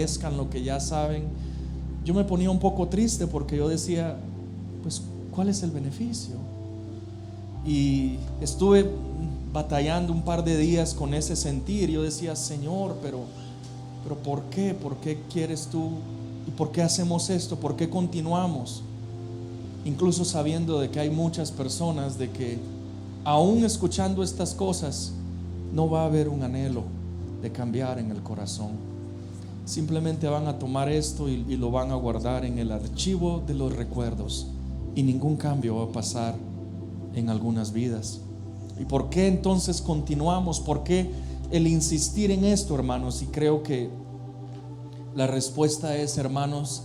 parezcan lo que ya saben, yo me ponía un poco triste porque yo decía, pues, ¿cuál es el beneficio? Y estuve batallando un par de días con ese sentir. Yo decía, Señor, pero ¿por qué? ¿Por qué quieres tú? ¿Y por qué hacemos esto? ¿Por qué continuamos? Incluso sabiendo de que hay muchas personas de que aún escuchando estas cosas no va a haber un anhelo de cambiar en el corazón. Simplemente van a tomar esto y lo van a guardar en el archivo de los recuerdos, y ningún cambio va a pasar en algunas vidas. ¿Y por qué entonces continuamos? ¿Por qué el insistir en esto, hermanos? Y creo que la respuesta es, hermanos,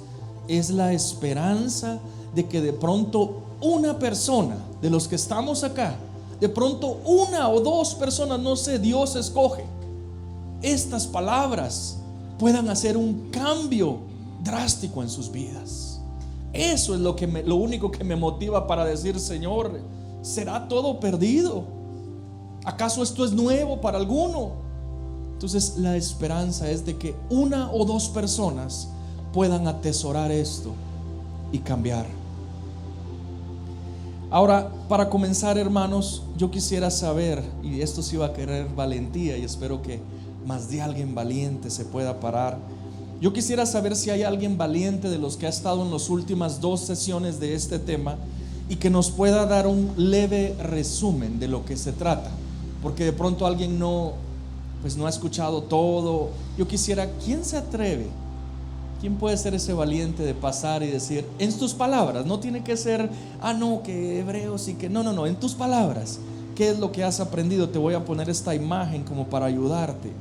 es la esperanza de que de pronto una persona de los que estamos acá, de pronto una o dos personas, no sé, Dios escoge, estas palabras puedan hacer un cambio drástico en sus vidas. Eso es lo único que me motiva para decir, Señor, ¿será todo perdido? ¿Acaso esto es nuevo para alguno? Entonces la esperanza es de que una o dos personas puedan atesorar esto y cambiar. Ahora, para comenzar, hermanos, yo quisiera saber, y esto sí va a querer valentía, y espero que más de alguien valiente se pueda parar. Yo quisiera saber si hay alguien valiente de los que ha estado en las últimas 2 sesiones de este tema y que nos pueda dar un leve resumen de lo que se trata, porque de pronto alguien no ha escuchado todo. Yo quisiera, ¿quién se atreve? ¿Quién puede ser ese valiente de pasar y decir en tus palabras? No tiene que ser, no, que hebreos y que no, en tus palabras, ¿qué es lo que has aprendido? Te voy a poner esta imagen como para ayudarte.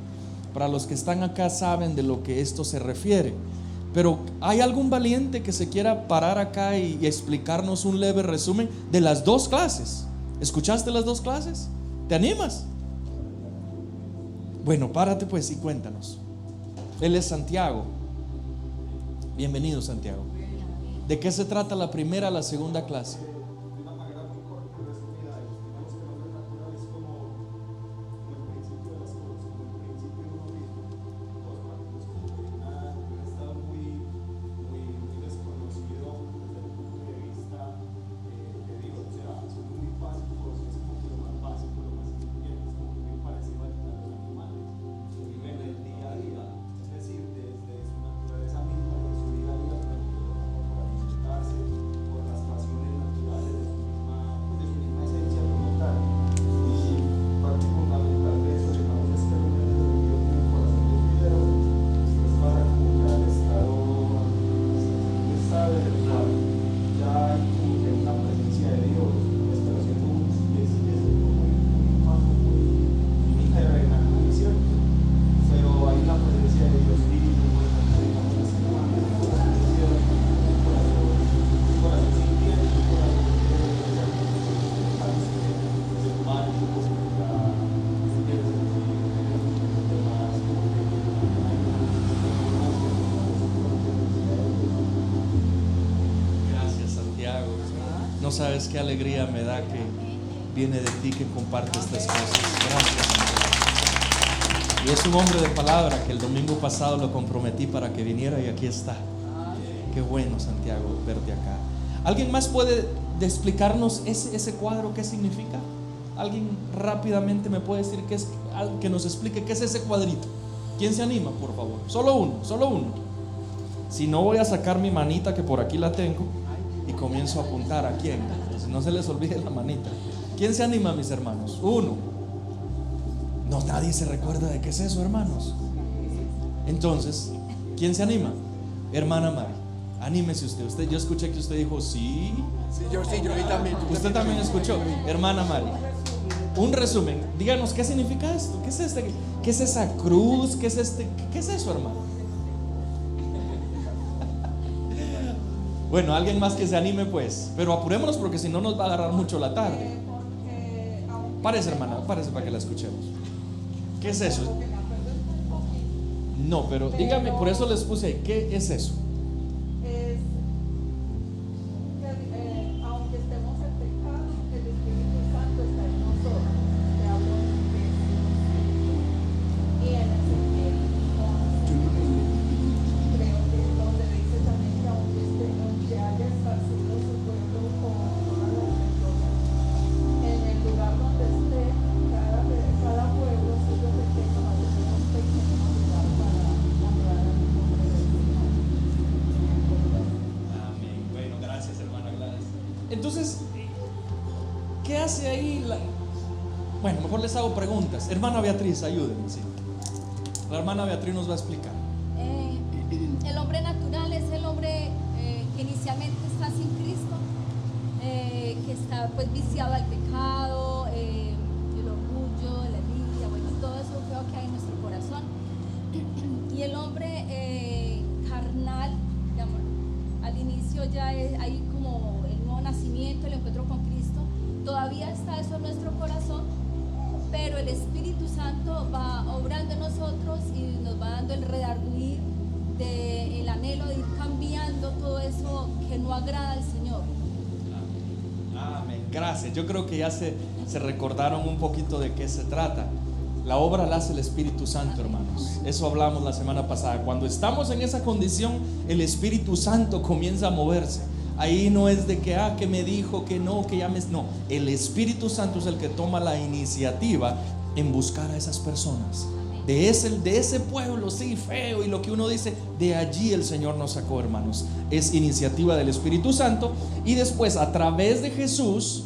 Para los que están acá saben de lo que esto se refiere. Pero ¿hay algún valiente que se quiera parar acá y explicarnos un leve resumen de las 2 clases? ¿Escuchaste las 2 clases? ¿Te animas? Bueno, párate pues y cuéntanos. Él es Santiago. Bienvenido, Santiago. ¿De qué se trata la primera, la segunda clase? No sabes qué alegría me da que viene de ti, que comparte estas cosas. Gracias. Y es un hombre de palabra que el domingo pasado lo comprometí para que viniera y aquí está. Qué bueno, Santiago, verte acá. ¿Alguien más puede explicarnos ese cuadro qué significa? ¿Alguien rápidamente me puede decir que nos explique qué es ese cuadrito? ¿Quién se anima, por favor? Solo uno. Si no, voy a sacar mi manita, que por aquí la tengo, y comienzo a apuntar a quién. Entonces, no se les olvide la manita. ¿Quién se anima, mis hermanos? Uno. No, nadie se recuerda de qué es eso, hermanos. Entonces, ¿quién se anima? Hermana Mari, anímese usted. Yo escuché que usted dijo sí. Sí, yo también. Usted también escuchó. Hermana Mari, un resumen. Díganos, ¿qué significa esto? ¿Qué es ¿Qué es esa cruz? ¿Qué es ¿Qué es eso, hermano? Bueno, alguien más que se anime pues. Pero apurémonos porque si no nos va a agarrar mucho la tarde. Párese, hermana, párese para que la escuchemos. ¿Qué es eso? No, pero dígame, por eso les puse ahí, ¿qué es eso? Es que aunque estemos en pecado, el Espíritu Santo está en nosotros. Te hablo de y en Ezequiel 11. Entonces, ¿qué hace ahí? Bueno, mejor les hago preguntas. Hermana Beatriz, ayúdenme. ¿Sí? La hermana Beatriz nos va a explicar. El hombre natural es el hombre que inicialmente está sin Cristo, que está pues viciado al pecado, el orgullo, la envidia, bueno, todo eso feo que hay en nuestro corazón. Y el hombre carnal, digamos, al inicio ya hay como el nuevo nacimiento, el encuentro con Cristo, todavía está eso en nuestro corazón, pero el Espíritu Santo va obrando en nosotros y nos va dando el redarguir del anhelo de ir cambiando todo eso que no agrada al Señor. Amén, gracias. Yo creo que ya se recordaron un poquito de qué se trata. La obra la hace el Espíritu Santo, hermanos. Eso hablamos la semana pasada. Cuando estamos en esa condición, el Espíritu Santo comienza a moverse. Ahí no es de que me dijo, que no, que ya no. El Espíritu Santo es el que toma la iniciativa en buscar a esas personas. De ese pueblo, sí, feo, y lo que uno dice, de allí el Señor nos sacó, hermanos. Es iniciativa del Espíritu Santo. Y después, a través de Jesús,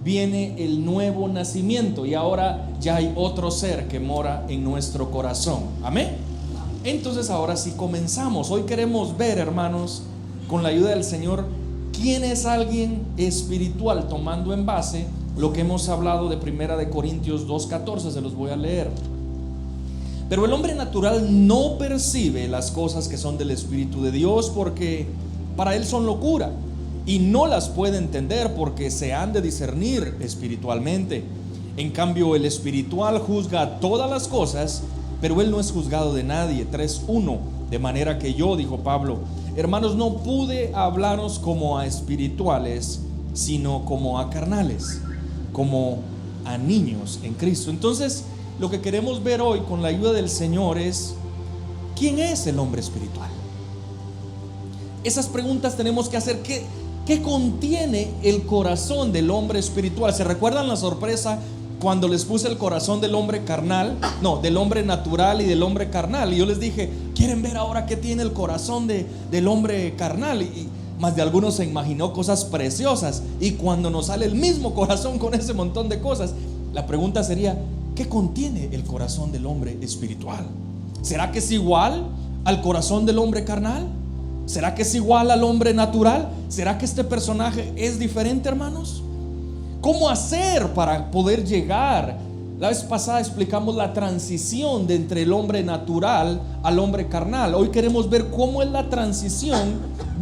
viene el nuevo nacimiento. Y ahora ya hay otro ser que mora en nuestro corazón. Amén. Entonces ahora sí comenzamos. Hoy queremos ver, hermanos, con la ayuda del Señor, quién es alguien espiritual, tomando en base lo que hemos hablado de 1 Corintios 2:14. Se los voy a leer. Pero el hombre natural no percibe las cosas que son del Espíritu de Dios, porque para él son locura, y no las puede entender porque se han de discernir espiritualmente. En cambio, el espiritual juzga todas las cosas, pero él no es juzgado de nadie. 3:1. De manera que yo, dijo Pablo, hermanos, no pude hablaros como a espirituales, sino como a carnales, como a niños en Cristo. Entonces, lo que queremos ver hoy con la ayuda del Señor es: ¿quién es el hombre espiritual? Esas preguntas tenemos que hacer. ¿Qué contiene el corazón del hombre espiritual? ¿Se recuerdan la sorpresa cuando les puse el corazón del hombre carnal? No, del hombre natural y del hombre carnal. Y yo les dije, ¿quieren ver ahora qué tiene el corazón del hombre carnal? Y más de algunos se imaginó cosas preciosas. Y cuando nos sale el mismo corazón con ese montón de cosas, la pregunta sería: ¿qué contiene el corazón del hombre espiritual? ¿Será que es igual al corazón del hombre carnal? ¿Será que es igual al hombre natural? ¿Será que este personaje es diferente, hermanos? ¿Cómo hacer para poder llegar? La vez pasada explicamos la transición de entre el hombre natural al hombre carnal. Hoy queremos ver cómo es la transición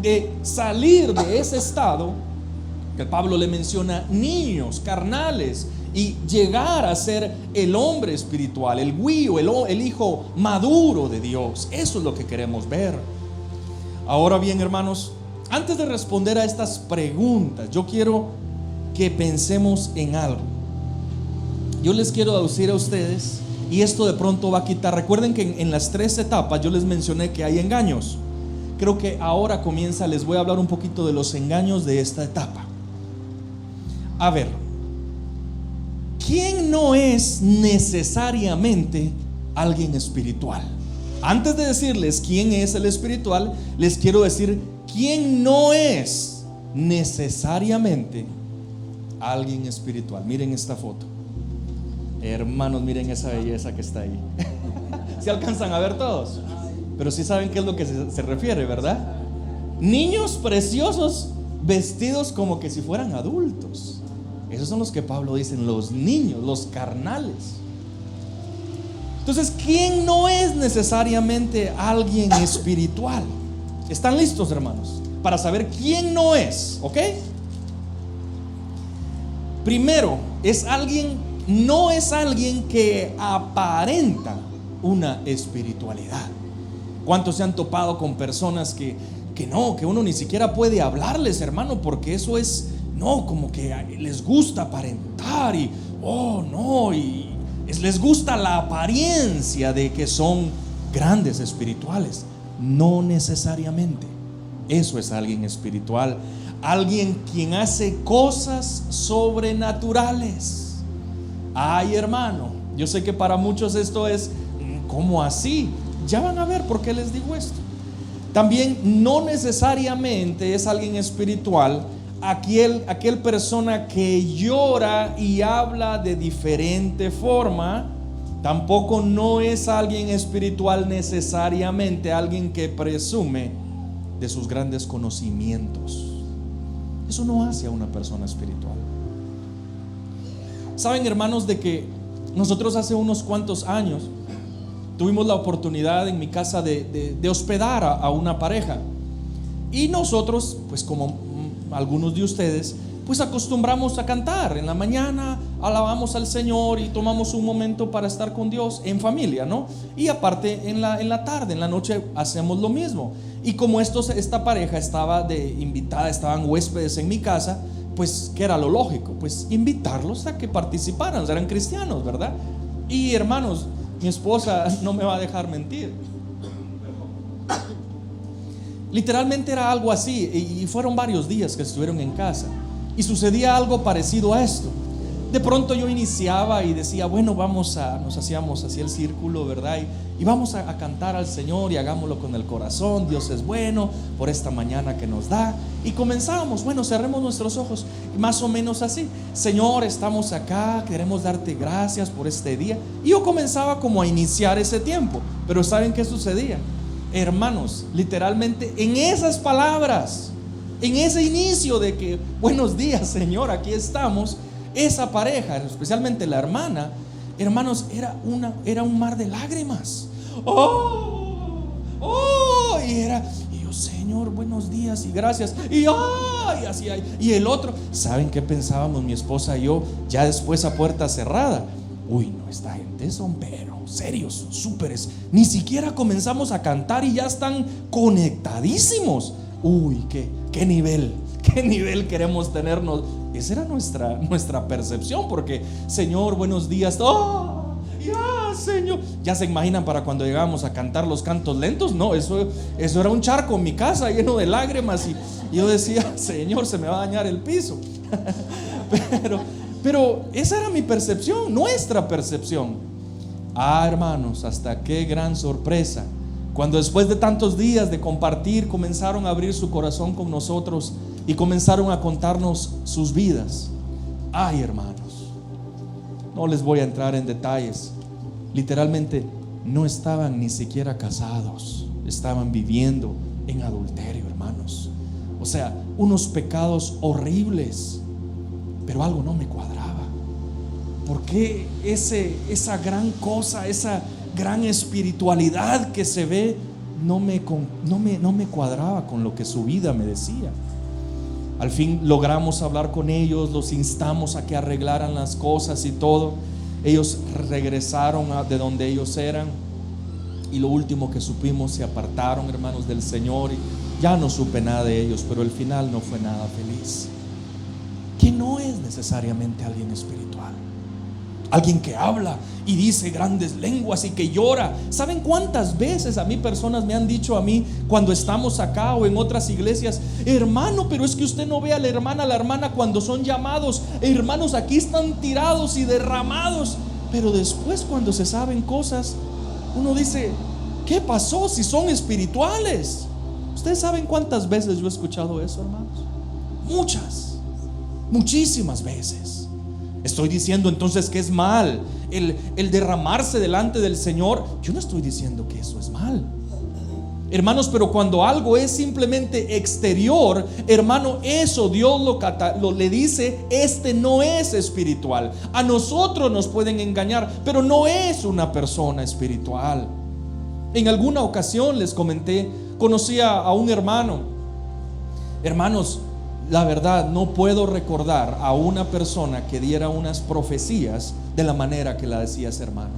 de salir de ese estado que Pablo le menciona, niños carnales, y llegar a ser el hombre espiritual, el guío, el hijo maduro de Dios. Eso es lo que queremos ver. Ahora bien, hermanos, antes de responder a estas preguntas, yo quiero que pensemos en algo. Yo les quiero decir a ustedes, y esto de pronto va a quitar. Recuerden que en las 3 etapas yo les mencioné que hay engaños. Creo que ahora comienza, les voy a hablar un poquito de los engaños de esta etapa. A ver, ¿quién no es necesariamente alguien espiritual? Antes de decirles quién es el espiritual, les quiero decir quién no es necesariamente alguien espiritual. Miren esta foto. Hermanos, miren esa belleza que está ahí. ¿Se alcanzan a ver todos? Pero sí saben qué es lo que se refiere, ¿verdad? Niños preciosos vestidos como que si fueran adultos. Esos son los que Pablo dice, los niños, los carnales. Entonces, ¿quién no es necesariamente alguien espiritual? ¿Están listos, hermanos? Para saber quién no es, ¿ok? Primero, no es alguien que aparenta una espiritualidad. ¿Cuántos se han topado con personas que uno ni siquiera puede hablarles, hermano? Porque eso es, como que les gusta aparentar y, les gusta la apariencia de que son grandes espirituales. No necesariamente. Eso es alguien espiritual. Alguien quien hace cosas sobrenaturales. Ay, hermano, yo sé que para muchos esto es, ¿cómo así? Ya van a ver por qué les digo esto. También no necesariamente es alguien espiritual aquel persona que llora y habla de diferente forma, tampoco no es alguien espiritual necesariamente, alguien que presume de sus grandes conocimientos. Eso no hace a una persona espiritual. Saben, hermanos, de que nosotros hace unos cuantos años tuvimos la oportunidad en mi casa de hospedar a una pareja. Y nosotros, pues como algunos de ustedes, pues acostumbramos a cantar. En la mañana alabamos al Señor y tomamos un momento para estar con Dios en familia, ¿no? Y aparte en la tarde, en la noche hacemos lo mismo. Y como esta pareja estaba invitada, estaban huéspedes en mi casa, pues ¿qué era lo lógico? Pues invitarlos a que participaran, eran cristianos, ¿verdad? Y hermanos, mi esposa no me va a dejar mentir. Literalmente era algo así, y fueron varios días que estuvieron en casa y sucedía algo parecido a esto. De pronto yo iniciaba y decía, bueno, nos hacíamos así el círculo, ¿verdad? Y vamos a cantar al Señor y hagámoslo con el corazón. Dios es bueno por esta mañana que nos da. Y comenzábamos, bueno, cerremos nuestros ojos, más o menos así. Señor, estamos acá, queremos darte gracias por este día. Y yo comenzaba como a iniciar ese tiempo. Pero ¿saben qué sucedía? Hermanos, literalmente en esas palabras, en ese inicio de que buenos días, Señor, aquí estamos, esa pareja, especialmente la hermana, hermanos, era un mar de lágrimas. Y yo, Señor, buenos días y gracias. Y así hay. Y el otro, ¿saben qué pensábamos mi esposa y yo? Ya después a puerta cerrada. Uy, no, esta gente son pero serios, súperes. Ni siquiera comenzamos a cantar y ya están conectadísimos. Uy, qué nivel queremos tenernos. Esa era nuestra percepción, porque Señor, buenos días. Señor, ya se imaginan para cuando llegábamos a cantar los cantos lentos. No, eso era un charco en mi casa lleno de lágrimas, y yo decía, Señor, se me va a dañar el piso. Pero esa era mi percepción, nuestra percepción. Hermanos, hasta qué gran sorpresa cuando después de tantos días de compartir comenzaron a abrir su corazón con nosotros y comenzaron a contarnos sus vidas. Hermanos, no les voy a entrar en detalles. Literalmente no estaban ni siquiera casados, estaban viviendo en adulterio, hermanos. O sea, unos pecados horribles. Pero algo no me cuadraba. ¿Por qué esa gran cosa, esa gran espiritualidad que se ve no me cuadraba con lo que su vida me decía? Al fin logramos hablar con ellos, los instamos a que arreglaran las cosas y todo. Ellos regresaron de donde ellos eran, y lo último que supimos, se apartaron, hermanos, del Señor, y ya no supe nada de ellos. Pero el final no fue nada feliz. Que no es necesariamente alguien espiritual, alguien que habla y dice grandes lenguas y que llora. ¿Saben cuántas veces a mí personas me han dicho a mí cuando estamos acá o en otras iglesias: hermano, pero es que usted no ve a la hermana cuando son llamados? Hermanos, aquí están tirados y derramados, pero después cuando se saben cosas, uno dice: ¿qué pasó si son espirituales? ¿Ustedes saben cuántas veces yo he escuchado eso, hermanos? Muchísimas veces. Estoy diciendo entonces que es mal el derramarse delante del Señor. Yo no estoy diciendo que eso es mal, hermanos, pero cuando algo es simplemente exterior, hermano, eso Dios le dice: este no es espiritual. A nosotros nos pueden engañar, pero no es una persona espiritual. En alguna ocasión les comenté, conocía a un hermano. Hermanos, la verdad, no puedo recordar a una persona que diera unas profecías de la manera que la decía ese hermano.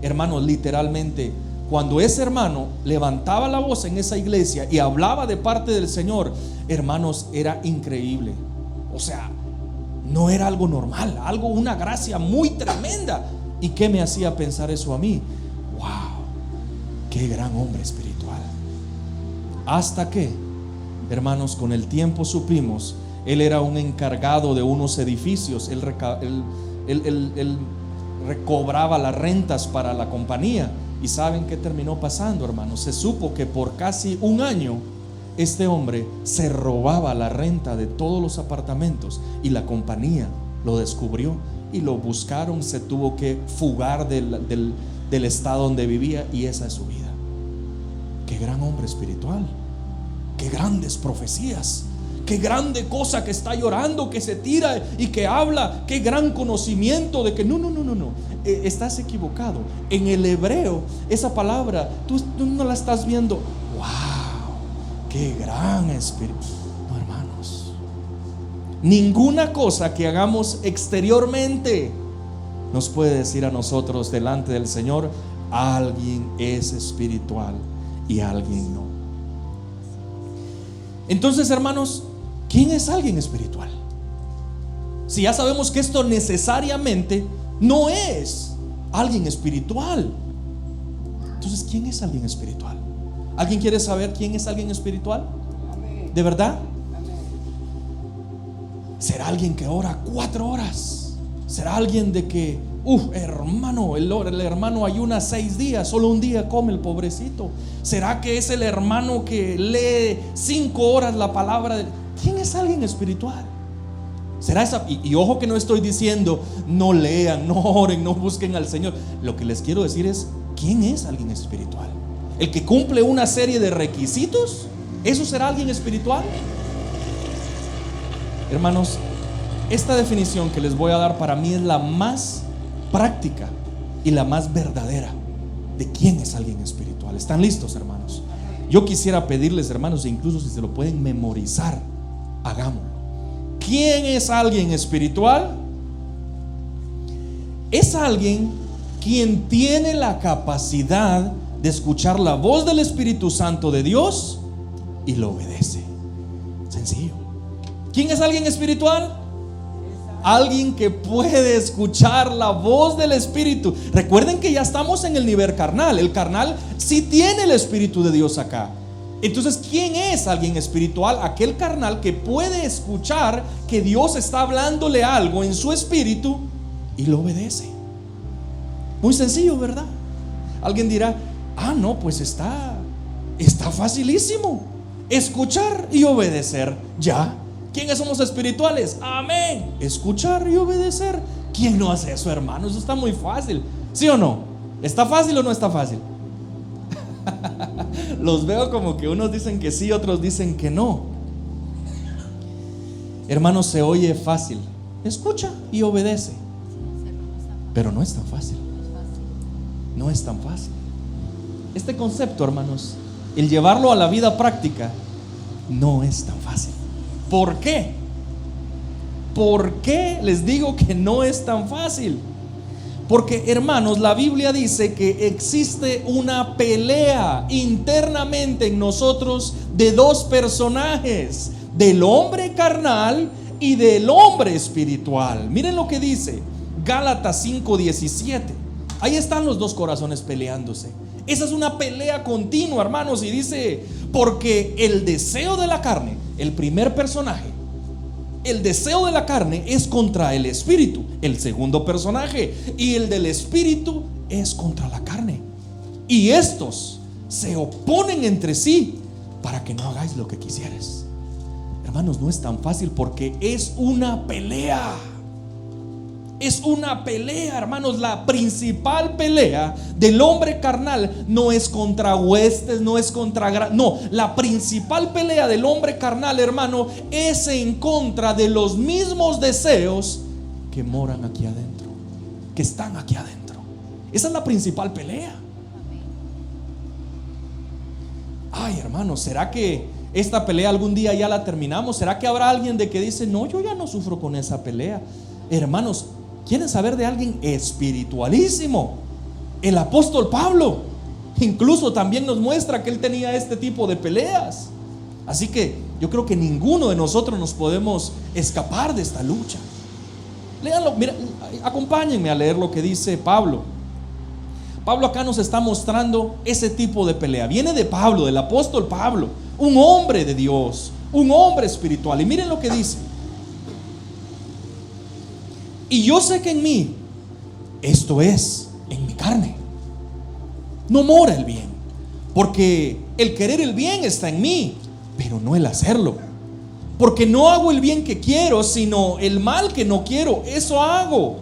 Hermanos, literalmente, cuando ese hermano levantaba la voz en esa iglesia y hablaba de parte del Señor, hermanos, era increíble. O sea, no era algo normal, una gracia muy tremenda. ¿Y qué me hacía pensar eso a mí? ¡Wow! ¡Qué gran hombre espiritual! Hasta que, hermanos, con el tiempo supimos, él era un encargado de unos edificios. Él recobraba las rentas para la compañía. ¿Y saben qué terminó pasando, hermanos? Se supo que por casi un año este hombre se robaba la renta de todos los apartamentos y la compañía lo descubrió y lo buscaron, se tuvo que fugar del estado donde vivía, y esa es su vida. Qué gran hombre espiritual, qué grandes profecías, qué grande cosa que está llorando, que se tira y que habla, qué gran conocimiento de que no, estás equivocado. En el hebreo esa palabra tú no la estás viendo. Wow, qué gran espíritu. No, hermanos, ninguna cosa que hagamos exteriormente nos puede decir a nosotros delante del Señor: alguien es espiritual y alguien no. Entonces, hermanos, ¿quién es alguien espiritual? Si ya sabemos que esto necesariamente no es alguien espiritual, entonces, ¿quién es alguien espiritual? ¿Alguien quiere saber quién es alguien espiritual? ¿De verdad? ¿Será alguien que ora 4 horas? ¿Será alguien de que, hermano, el hermano ayuna 6 días, solo un día come el pobrecito? ¿Será que es el hermano que lee 5 horas la palabra de... ¿Quién es alguien espiritual? ¿Será esa? Y ojo que no estoy diciendo no lean, no oren, no busquen al Señor. Lo que les quiero decir es: ¿quién es alguien espiritual? ¿El que cumple una serie de requisitos? ¿Eso será alguien espiritual? Hermanos, esta definición que les voy a dar para mí es la más práctica y la más verdadera de quién es alguien espiritual. ¿Están listos, hermanos? Yo quisiera pedirles, hermanos, incluso si se lo pueden memorizar, hagámoslo. ¿Quién es alguien espiritual? Es alguien quien tiene la capacidad de escuchar la voz del Espíritu Santo de Dios y lo obedece. Sencillo. ¿Quién es alguien espiritual? Alguien que puede escuchar la voz del Espíritu. Recuerden que ya estamos en el nivel carnal. El carnal sí tiene el Espíritu de Dios acá. Entonces, ¿quién es alguien espiritual? Aquel carnal que puede escuchar que Dios está hablándole algo en su espíritu y lo obedece. Muy sencillo, ¿verdad? Alguien dirá: no, pues está facilísimo. Escuchar y obedecer, ya. ¿Quiénes somos espirituales? Amén. Escuchar y obedecer. ¿Quién no hace eso, hermano? Eso está muy fácil. ¿Sí o no? ¿Está fácil o no está fácil? Los veo como que unos dicen que sí, otros dicen que no. Hermanos, se oye fácil. Escucha y obedece. Pero no es tan fácil. No es tan fácil. Este concepto, hermanos, el llevarlo a la vida práctica, no es tan fácil. ¿Por qué? ¿Por qué les digo que no es tan fácil? Porque, hermanos, la Biblia dice que existe una pelea internamente en nosotros de 2 personajes: del hombre carnal y del hombre espiritual. Miren lo que dice Gálatas 5:17. Ahí están los 2 corazones peleándose. Esa es una pelea continua, hermanos. Y dice: porque el deseo de la carne, el primer personaje, el deseo de la carne es contra el espíritu, el segundo personaje, y el del espíritu es contra la carne. Y estos se oponen entre sí para que no hagáis lo que quisieres. Hermanos, no es tan fácil porque es una pelea. Es una pelea, hermanos. La principal pelea del hombre carnal no es contra huestes, no es contra... No, la principal pelea del hombre carnal, hermano, es en contra de los mismos deseos que moran aquí adentro, que están aquí adentro. Esa es la principal pelea. Ay, hermanos, ¿será que esta pelea algún día ya la terminamos? ¿Será que habrá alguien de que dice: no, yo ya no sufro con esa pelea? Hermanos, ¿quieren saber de alguien espiritualísimo? El apóstol Pablo incluso también nos muestra que él tenía este tipo de peleas. Así que yo creo que ninguno de nosotros nos podemos escapar de esta lucha. Léanlo, mira, acompáñenme a leer lo que dice Pablo. Pablo acá nos está mostrando ese tipo de pelea. Viene de Pablo, del apóstol Pablo, un hombre de Dios, un hombre espiritual. Y miren lo que dice: y yo sé que en mí, esto es, en mi carne, no mora el bien, porque el querer el bien está en mí, pero no el hacerlo. Porque no hago el bien que quiero, sino el mal que no quiero, eso hago.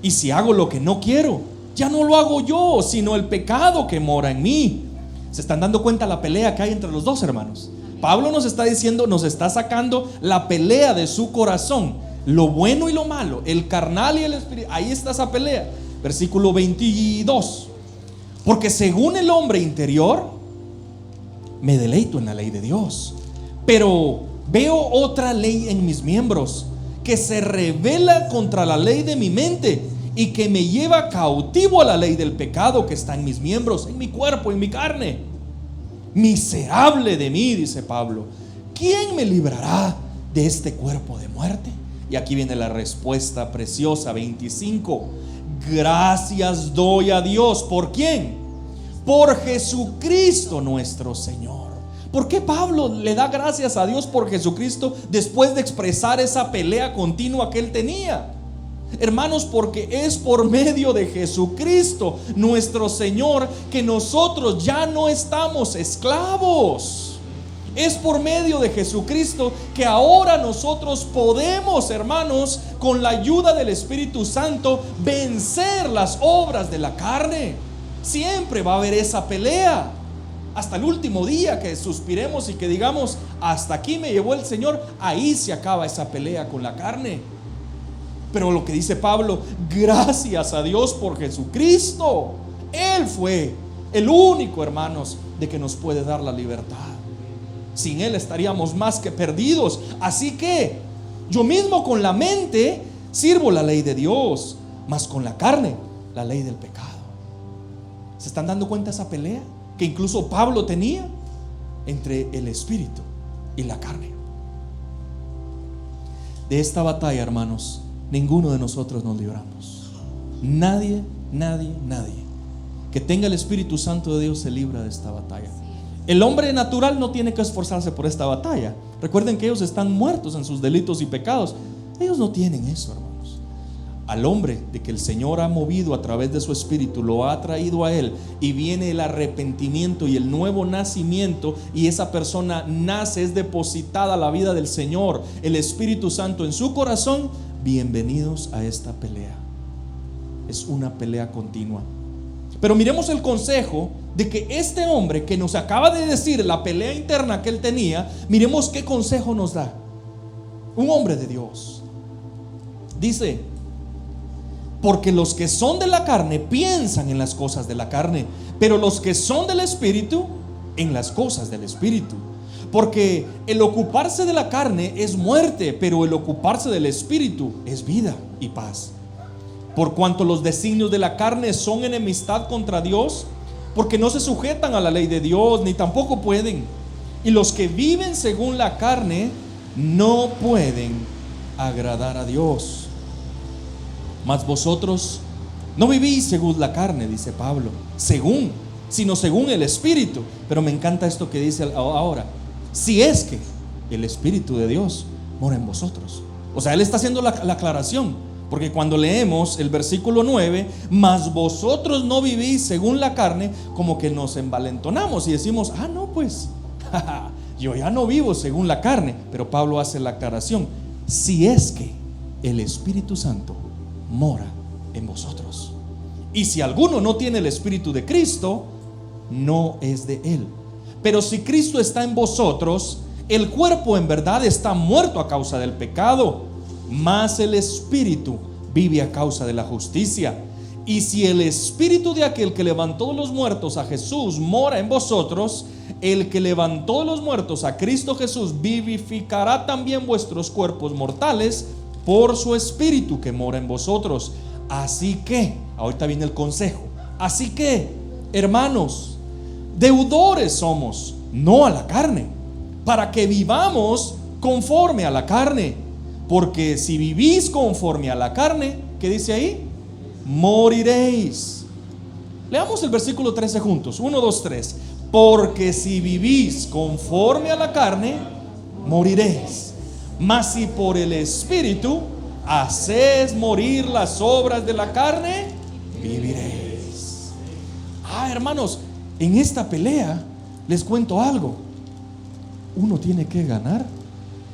Y si hago lo que no quiero, ya no lo hago yo, sino el pecado que mora en mí. ¿Se están dando cuenta la pelea que hay entre los dos, hermanos? Pablo nos está diciendo, nos está sacando la pelea de su corazón, lo bueno y lo malo, el carnal y el espiritual. Ahí está esa pelea. Versículo 22. Porque según el hombre interior, me deleito en la ley de Dios, pero veo otra ley en mis miembros, que se rebela contra la ley de mi mente y que me lleva cautivo a la ley del pecado que está en mis miembros, en mi cuerpo, en mi carne. Miserable de mí, dice Pablo, ¿quién me librará de este cuerpo de muerte? Y aquí viene la respuesta preciosa, 25. Gracias doy a Dios. ¿Por quién? Por Jesucristo nuestro Señor. ¿Por qué Pablo le da gracias a Dios por Jesucristo después de expresar esa pelea continua que él tenía? Hermanos, porque es por medio de Jesucristo nuestro Señor que nosotros ya no estamos esclavos. Es por medio de Jesucristo que ahora nosotros podemos, hermanos, con la ayuda del Espíritu Santo, vencer las obras de la carne. Siempre va a haber esa pelea. Hasta el último día que suspiremos y que digamos, hasta aquí me llevó el Señor, ahí se acaba esa pelea con la carne. Pero lo que dice Pablo, gracias a Dios por Jesucristo. Él fue el único, hermanos, de que nos puede dar la libertad. Sin Él estaríamos más que perdidos. Así que yo mismo con la mente sirvo la ley de Dios, mas con la carne la ley del pecado. ¿Se están dando cuenta de esa pelea que incluso Pablo tenía entre el espíritu y la carne? De esta batalla, hermanos, ninguno de nosotros nos libramos. Nadie que tenga el Espíritu Santo de Dios se libra de esta batalla. El hombre natural no tiene que esforzarse por esta batalla. Recuerden que ellos están muertos en sus delitos y pecados. Ellos no tienen eso, hermanos. Al hombre de que el Señor ha movido a través de su Espíritu, lo ha traído a Él, y viene el arrepentimiento y el nuevo nacimiento, y esa persona nace, es depositada la vida del Señor, el Espíritu Santo en su corazón. Bienvenidos a esta pelea. Es una pelea continua. Pero miremos el consejo de que este hombre que nos acaba de decir la pelea interna que él tenía, miremos qué consejo nos da. Un hombre de Dios dice: porque los que son de la carne piensan en las cosas de la carne, pero los que son del Espíritu en las cosas del Espíritu. Porque el ocuparse de la carne es muerte, pero el ocuparse del Espíritu es vida y paz. Por cuanto los designios de la carne son enemistad contra Dios, porque no se sujetan a la ley de Dios, ni tampoco pueden. Y los que viven según la carne no pueden agradar a Dios. Mas vosotros no vivís según la carne, dice Pablo, sino según el Espíritu. Pero me encanta esto que dice ahora: si es que el Espíritu de Dios mora en vosotros. O sea, él está haciendo la aclaración, porque cuando leemos el versículo 9, mas vosotros no vivís según la carne, como que nos envalentonamos y decimos: ah, no, pues yo ya no vivo según la carne. Pero Pablo hace la aclaración: si es que el Espíritu Santo mora en vosotros. Y si alguno no tiene el Espíritu de Cristo, no es de él. Pero si Cristo está en vosotros, el cuerpo en verdad está muerto a causa del pecado, mas el Espíritu vive a causa de la justicia. Y si el Espíritu de aquel que levantó de los muertos a Jesús mora en vosotros, el que levantó de los muertos a Cristo Jesús vivificará también vuestros cuerpos mortales por su Espíritu que mora en vosotros. Así que, ahorita viene el consejo. Así que, hermanos, deudores somos, no a la carne, para que vivamos conforme a la carne. Porque si vivís conforme a la carne, ¿qué dice ahí? Moriréis. Leamos el versículo 13 juntos. 1, 2, 3. Porque si vivís conforme a la carne, moriréis. Mas si por el Espíritu hacéis morir las obras de la carne, viviréis. Hermanos, en esta pelea les cuento algo. uno tiene que ganar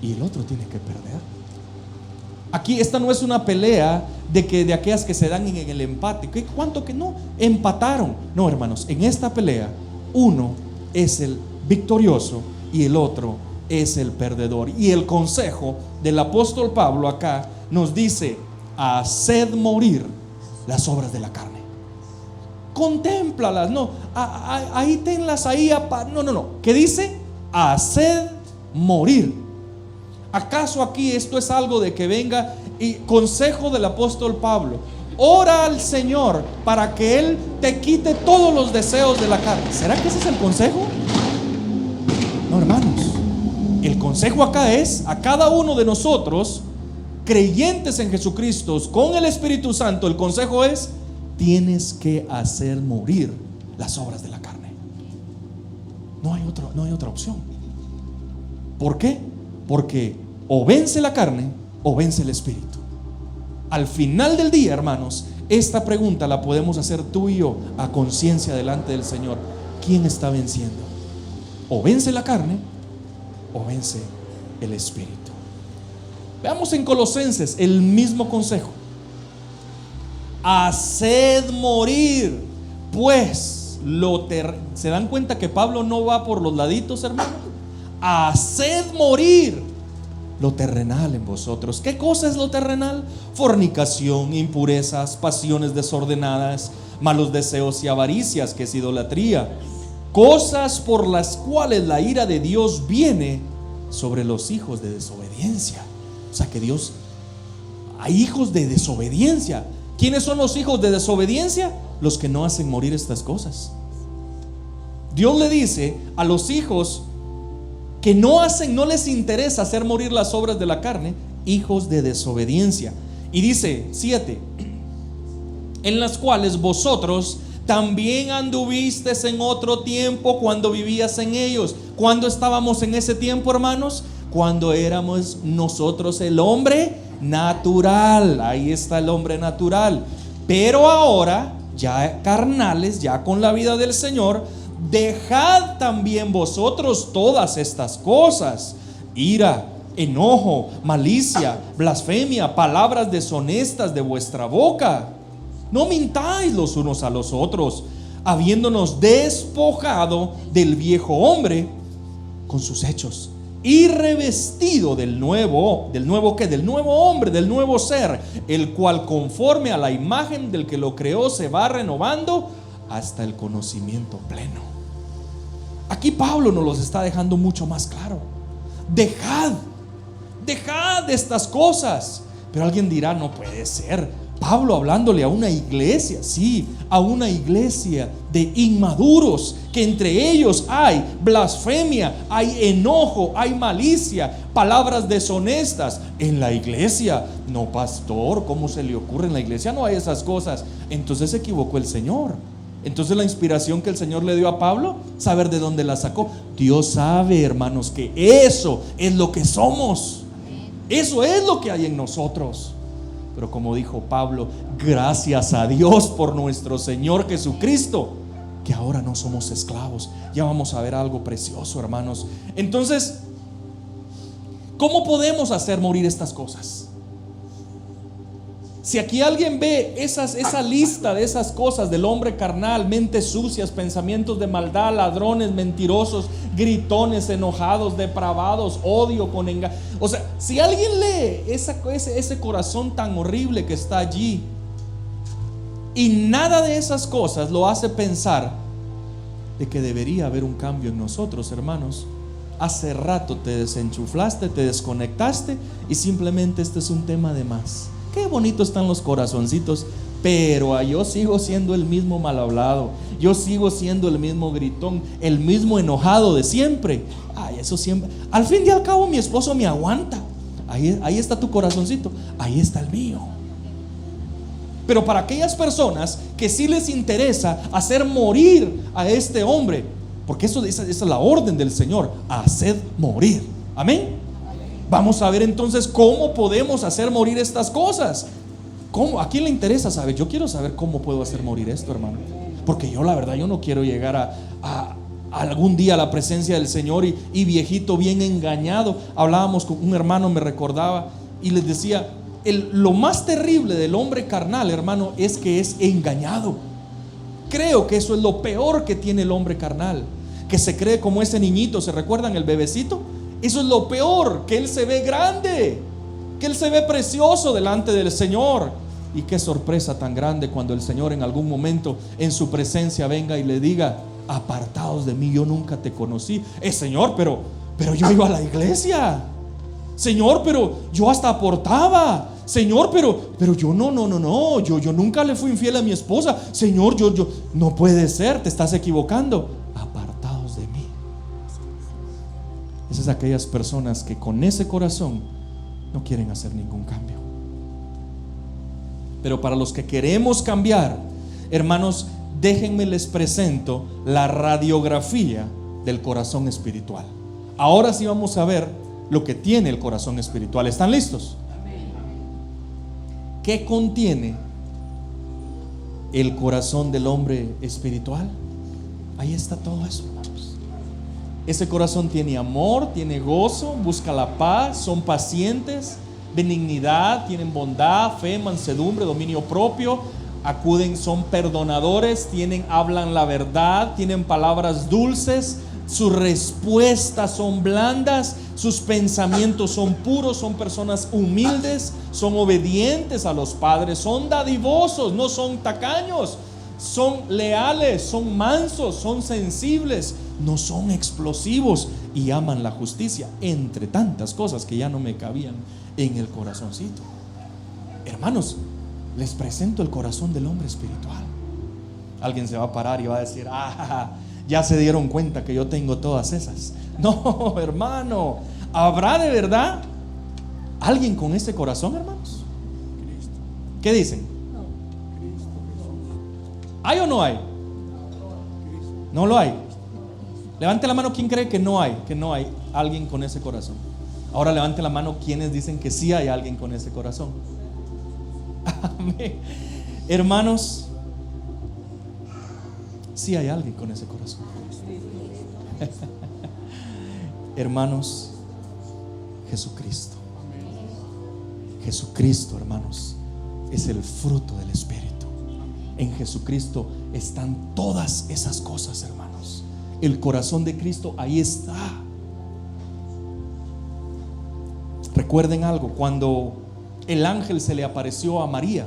y el otro tiene que perder. Aquí esta no es una pelea de aquellas que se dan en el empate. ¿Cuánto que no? Empataron. No, hermanos, en esta pelea uno es el victorioso y el otro es el perdedor. Y el consejo del apóstol Pablo acá nos dice: haced morir las obras de la carne. Contémplalas, no, ahí tenlas ahí, no. ¿Qué dice? Haced morir. ¿Acaso aquí esto es algo de que venga? Y consejo del apóstol Pablo: ora al Señor para que Él te quite todos los deseos de la carne. ¿Será que ese es el consejo? No, hermanos, el consejo acá es a cada uno de nosotros, creyentes en Jesucristo, con el Espíritu Santo. El consejo es: tienes que hacer morir las obras de la carne. No hay otra opción. ¿Por qué? Porque o vence la carne o vence el Espíritu. Al final del día, hermanos, esta pregunta la podemos hacer tú y yo a conciencia delante del Señor: ¿quién está venciendo? O vence la carne o vence el Espíritu. Veamos en Colosenses el mismo consejo: haced morir pues ¿se dan cuenta que Pablo no va por los laditos, hermanos? Haced morir lo terrenal en vosotros. ¿Qué cosa es lo terrenal? Fornicación, impurezas, pasiones desordenadas, malos deseos y avaricias, que es idolatría, cosas por las cuales la ira de Dios viene sobre los hijos de desobediencia. O sea que hay hijos de desobediencia. ¿Quiénes son los hijos de desobediencia? Los que no hacen morir estas cosas. Dios le dice a los hijos que no les interesa hacer morir las obras de la carne, hijos de desobediencia. Y dice 7: en las cuales vosotros también anduvisteis en otro tiempo cuando vivías en ellos. ¿Cuándo estábamos en ese tiempo, hermanos? Cuando éramos nosotros el hombre natural. Ahí está el hombre natural. Pero ahora, ya carnales, ya con la vida del Señor, dejad también vosotros todas estas cosas: ira, enojo, malicia, blasfemia, palabras deshonestas de vuestra boca. No mintáis los unos a los otros, habiéndonos despojado del viejo hombre con sus hechos, y revestido del nuevo hombre, del nuevo ser, el cual conforme a la imagen del que lo creó se va renovando hasta el conocimiento pleno. Aquí Pablo nos los está dejando mucho más claro. Dejad estas cosas. Pero alguien dirá: no puede ser. Pablo hablándole a una iglesia, sí, a una iglesia de inmaduros, que entre ellos hay blasfemia, hay enojo, hay malicia, palabras deshonestas. En la iglesia, no, pastor, ¿cómo se le ocurre? En la iglesia no hay esas cosas. Entonces se equivocó el Señor. Entonces la inspiración que el Señor le dio a Pablo, saber de dónde la sacó. Dios sabe, hermanos, que eso es lo que somos. Eso es lo que hay en nosotros. Pero como dijo Pablo, gracias a Dios por nuestro Señor Jesucristo, que ahora no somos esclavos. Ya vamos a ver algo precioso, hermanos. Entonces, ¿cómo podemos hacer morir estas cosas? Si aquí alguien ve esa lista de esas cosas del hombre carnal: mentes sucias, pensamientos de maldad, ladrones, mentirosos, gritones, enojados, depravados, odio con engaño. O sea, si alguien lee ese corazón tan horrible que está allí, y nada de esas cosas lo hace pensar de que debería haber un cambio en nosotros, hermanos, hace rato te desenchuflaste, te desconectaste, y simplemente este es un tema de más. Qué bonito están los corazoncitos, pero yo sigo siendo el mismo mal hablado, yo sigo siendo el mismo gritón, el mismo enojado de siempre. Eso siempre. Al fin y al cabo mi esposo me aguanta. Ahí está tu corazoncito, ahí está el mío. Pero para aquellas personas que sí les interesa hacer morir a este hombre, porque esa es la orden del Señor: haced morir. Amén. Vamos a ver entonces cómo podemos hacer morir estas cosas. ¿Cómo? ¿A quién le interesa saber? Yo quiero saber cómo puedo hacer morir esto, hermano. Porque yo, la verdad, yo no quiero llegar a algún día a la presencia del Señor y viejito bien engañado. Hablábamos con un hermano, me recordaba, y les decía, lo más terrible del hombre carnal, hermano, es que es engañado. Creo que eso es lo peor que tiene el hombre carnal, que se cree como ese niñito. ¿Se recuerdan el bebecito? Eso es lo peor, que él se ve grande, que él se ve precioso delante del Señor. Y qué sorpresa tan grande cuando el Señor en algún momento en su presencia venga y le diga: apartados de mí, yo nunca te conocí. Señor, pero yo iba a la iglesia. Señor, pero yo hasta aportaba. Señor, pero yo no, yo nunca le fui infiel a mi esposa. Señor, yo no puede ser, te estás equivocando. Apartados de mí. Esas aquellas personas que con ese corazón no quieren hacer ningún cambio. Pero para los que queremos cambiar, hermanos, déjenme les presento la radiografía del corazón espiritual. Ahora sí vamos a ver lo que tiene el corazón espiritual. ¿Están listos? ¿Qué contiene el corazón del hombre espiritual? Ahí está todo eso, hermanos. Ese corazón tiene amor, tiene gozo, busca la paz, son pacientes, benignidad, tienen bondad, fe, mansedumbre, dominio propio, acuden, son perdonadores, hablan la verdad, tienen palabras dulces, sus respuestas son blandas, sus pensamientos son puros, son personas humildes, son obedientes a los padres, son dadivosos, no son tacaños, son leales, son mansos, son sensibles, no son explosivos y aman la justicia, entre tantas cosas que ya no me cabían en el corazoncito. Hermanos, les presento el corazón del hombre espiritual. Alguien se va a parar y va a decir: ya se dieron cuenta que yo tengo todas esas. No, hermano, ¿habrá de verdad alguien con ese corazón, hermanos? ¿Qué dicen? ¿Hay o no hay? No lo hay. Levante la mano quien cree que no hay alguien con ese corazón. Ahora levante la mano quienes dicen que sí hay alguien con ese corazón. Amén. Hermanos, sí hay alguien con ese corazón. Hermanos, Jesucristo. Jesucristo, hermanos, es el fruto del Espíritu. En Jesucristo están todas esas cosas, hermanos. El corazón de Cristo ahí está. Recuerden algo, cuando el ángel se le apareció a María,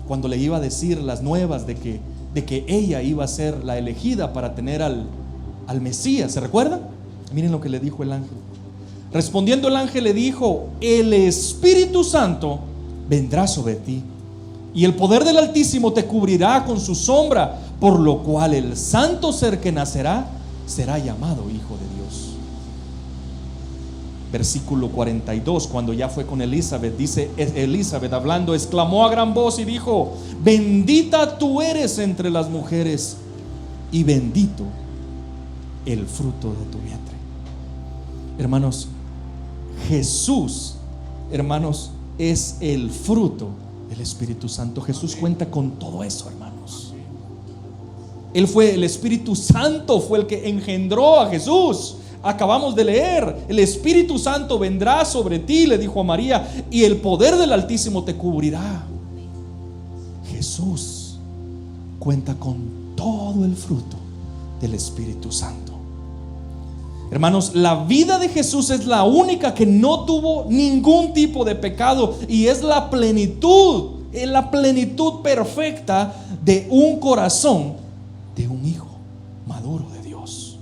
cuando le iba a decir las nuevas de que ella iba a ser la elegida para tener al Mesías, ¿se recuerdan? Miren lo que le dijo el ángel. Respondiendo el ángel le dijo: el Espíritu Santo vendrá sobre ti y el poder del Altísimo te cubrirá con su sombra, por lo cual el santo ser que nacerá será llamado Hijo de Dios. Versículo 42, cuando ya fue con Elizabeth, dice Elizabeth hablando, exclamó a gran voz y dijo: bendita tú eres entre las mujeres y bendito el fruto de tu vientre. Hermanos, Jesús, hermanos, es el fruto del Espíritu Santo. Jesús cuenta con todo eso, hermanos. El Espíritu Santo fue el que engendró a Jesús. Acabamos de leer: el Espíritu Santo vendrá sobre ti, le dijo a María, y el poder del Altísimo te cubrirá. Jesús cuenta con todo el fruto del Espíritu Santo. Hermanos, la vida de Jesús es la única que no tuvo ningún tipo de pecado, y es la plenitud perfecta de un corazón de un hijo maduro de Dios.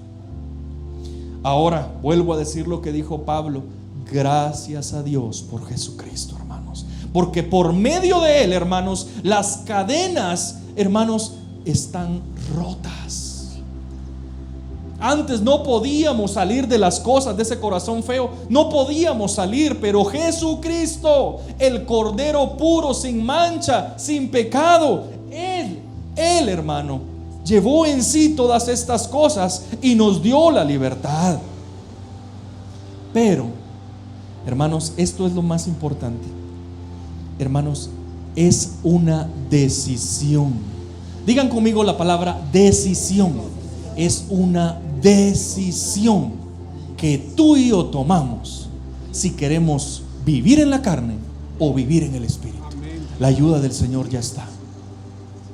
Ahora vuelvo a decir lo que dijo Pablo: gracias a Dios por Jesucristo, hermanos, porque por medio de él, hermanos, las cadenas, hermanos, están rotas. Antes no podíamos salir de las cosas de ese corazón feo, no podíamos salir, pero Jesucristo, el Cordero puro, sin mancha, sin pecado, Él, hermano, llevó en sí todas estas cosas y nos dio la libertad. Pero, hermanos, esto es lo más importante. Hermanos, es una decisión. Digan conmigo la palabra decisión. Es una decisión que tú y yo tomamos si queremos vivir en la carne o vivir en el Espíritu. La ayuda del Señor ya está.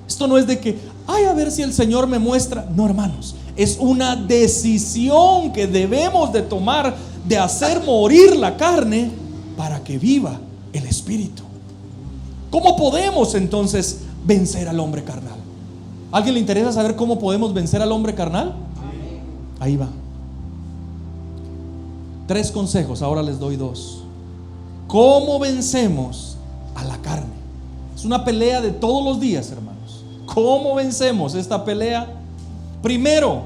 Esto no es de que, ay, a ver si el Señor me muestra. No, hermanos, es una decisión que debemos de tomar, de hacer morir la carne para que viva el Espíritu. ¿Cómo podemos entonces vencer al hombre carnal? ¿A alguien le interesa saber cómo podemos vencer al hombre carnal? Ahí va. 3 consejos, ahora les doy 2. ¿Cómo vencemos a la carne? Es una pelea de todos los días, hermanos. ¿Cómo vencemos esta pelea? Primero,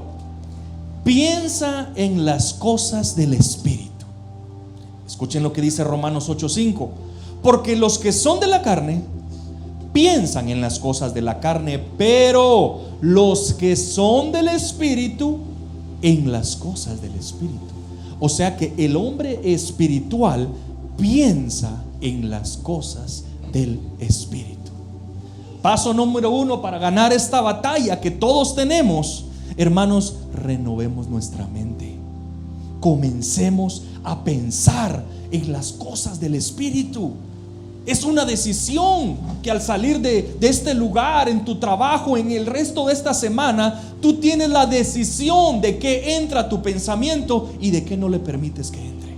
piensa en las cosas del Espíritu. Escuchen lo que dice Romanos 8:5. Porque los que son de la carne piensan en las cosas de la carne, pero los que son del Espíritu en las cosas del Espíritu. O sea que el hombre espiritual piensa en las cosas del Espíritu. Paso número 1 para ganar esta batalla que todos tenemos, hermanos, renovemos nuestra mente. Comencemos a pensar en las cosas del Espíritu. Es una decisión que al salir de este lugar, en tu trabajo, en el resto de esta semana, tú tienes la decisión de qué entra a tu pensamiento y de qué no le permites que entre.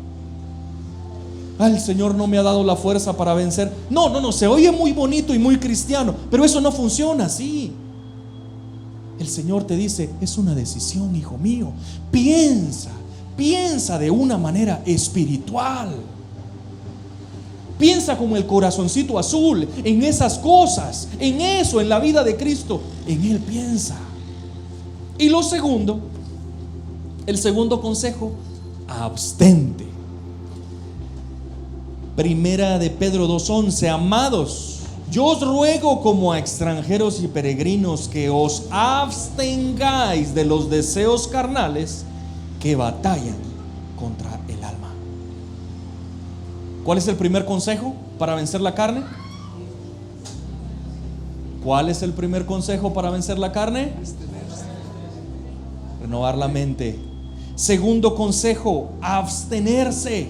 El Señor no me ha dado la fuerza para vencer. No, se oye muy bonito y muy cristiano, pero eso no funciona así. El Señor te dice, es una decisión, hijo mío. Piensa de una manera espiritual. Piensa con el corazoncito azul en esas cosas, en eso, en la vida de Cristo. En Él piensa. Y lo segundo, el segundo consejo, abstente. Primera de Pedro 2:11. Amados, yo os ruego como a extranjeros y peregrinos que os abstengáis de los deseos carnales que batallan contra el alma. ¿Cuál es el primer consejo para vencer la carne? ¿Cuál es el primer consejo para vencer la carne? Renovar la mente. Segundo consejo, abstenerse.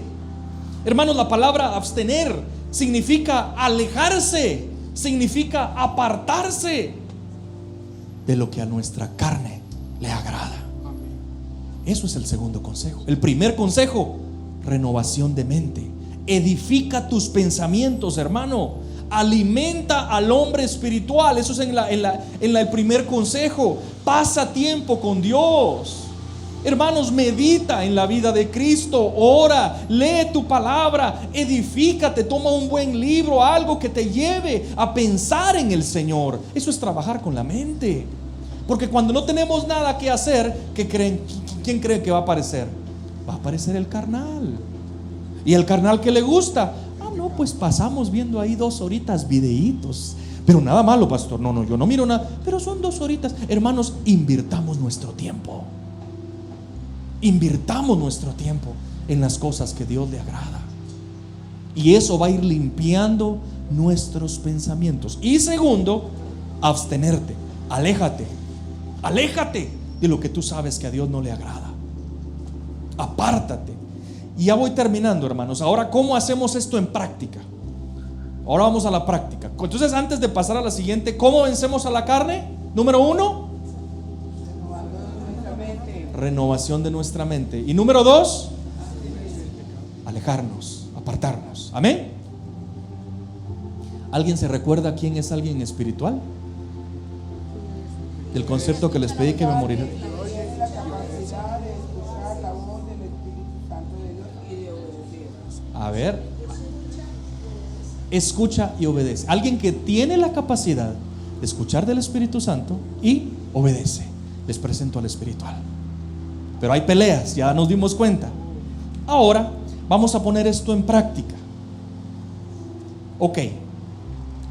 Hermanos, la palabra abstener significa alejarse, significa apartarse de lo que a nuestra carne le agrada. Eso es el segundo consejo. El primer consejo, renovación de mente. Edifica tus pensamientos, hermano. Alimenta al hombre espiritual. Eso es en el primer consejo. Pasa tiempo con Dios. Hermanos, medita en la vida de Cristo. Ora, lee tu palabra. Edifícate, toma un buen libro, algo que te lleve a pensar en el Señor. Eso es trabajar con la mente. Porque cuando no tenemos nada que hacer, ¿qué creen? ¿Quién cree que va a aparecer? Va a aparecer el carnal. Y el carnal que le gusta, no, pues pasamos viendo ahí 2 horitas videitos. Pero nada malo, pastor. No, yo no miro nada. Pero son 2 horitas. Hermanos, invirtamos nuestro tiempo. Invirtamos nuestro tiempo en las cosas que Dios le agrada. Y eso va a ir limpiando nuestros pensamientos. Y segundo, abstenerte. Aléjate de lo que tú sabes que a Dios no le agrada. Apártate. Y ya voy terminando, hermanos. Ahora, ¿cómo hacemos esto en práctica? Ahora vamos a la práctica. Entonces, antes de pasar a la siguiente, ¿cómo vencemos a la carne? Número 1, renovación de nuestra mente. Y número 2, alejarnos, apartarnos. Amén. ¿Alguien se recuerda quién es alguien espiritual? Del concepto que les pedí que me morirá. A ver, escucha y obedece. Alguien que tiene la capacidad de escuchar del Espíritu Santo y obedece. Les presento al espiritual. Pero hay peleas, ya nos dimos cuenta. Ahora vamos a poner esto en práctica. Ok,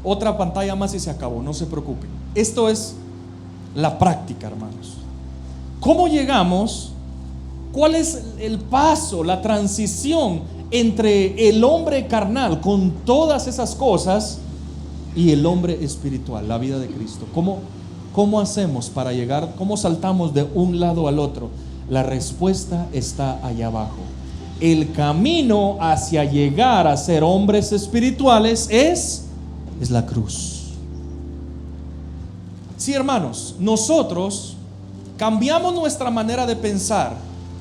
otra pantalla más y se acabó, no se preocupen. Esto es la práctica, hermanos. ¿Cómo llegamos? ¿Cuál es el paso, la transición entre el hombre carnal con todas esas cosas y el hombre espiritual, la vida de Cristo? ¿Cómo hacemos para llegar? ¿Cómo saltamos de un lado al otro? La respuesta está allá abajo. El camino hacia llegar a ser hombres espirituales es la cruz. Sí, hermanos, nosotros cambiamos nuestra manera de pensar.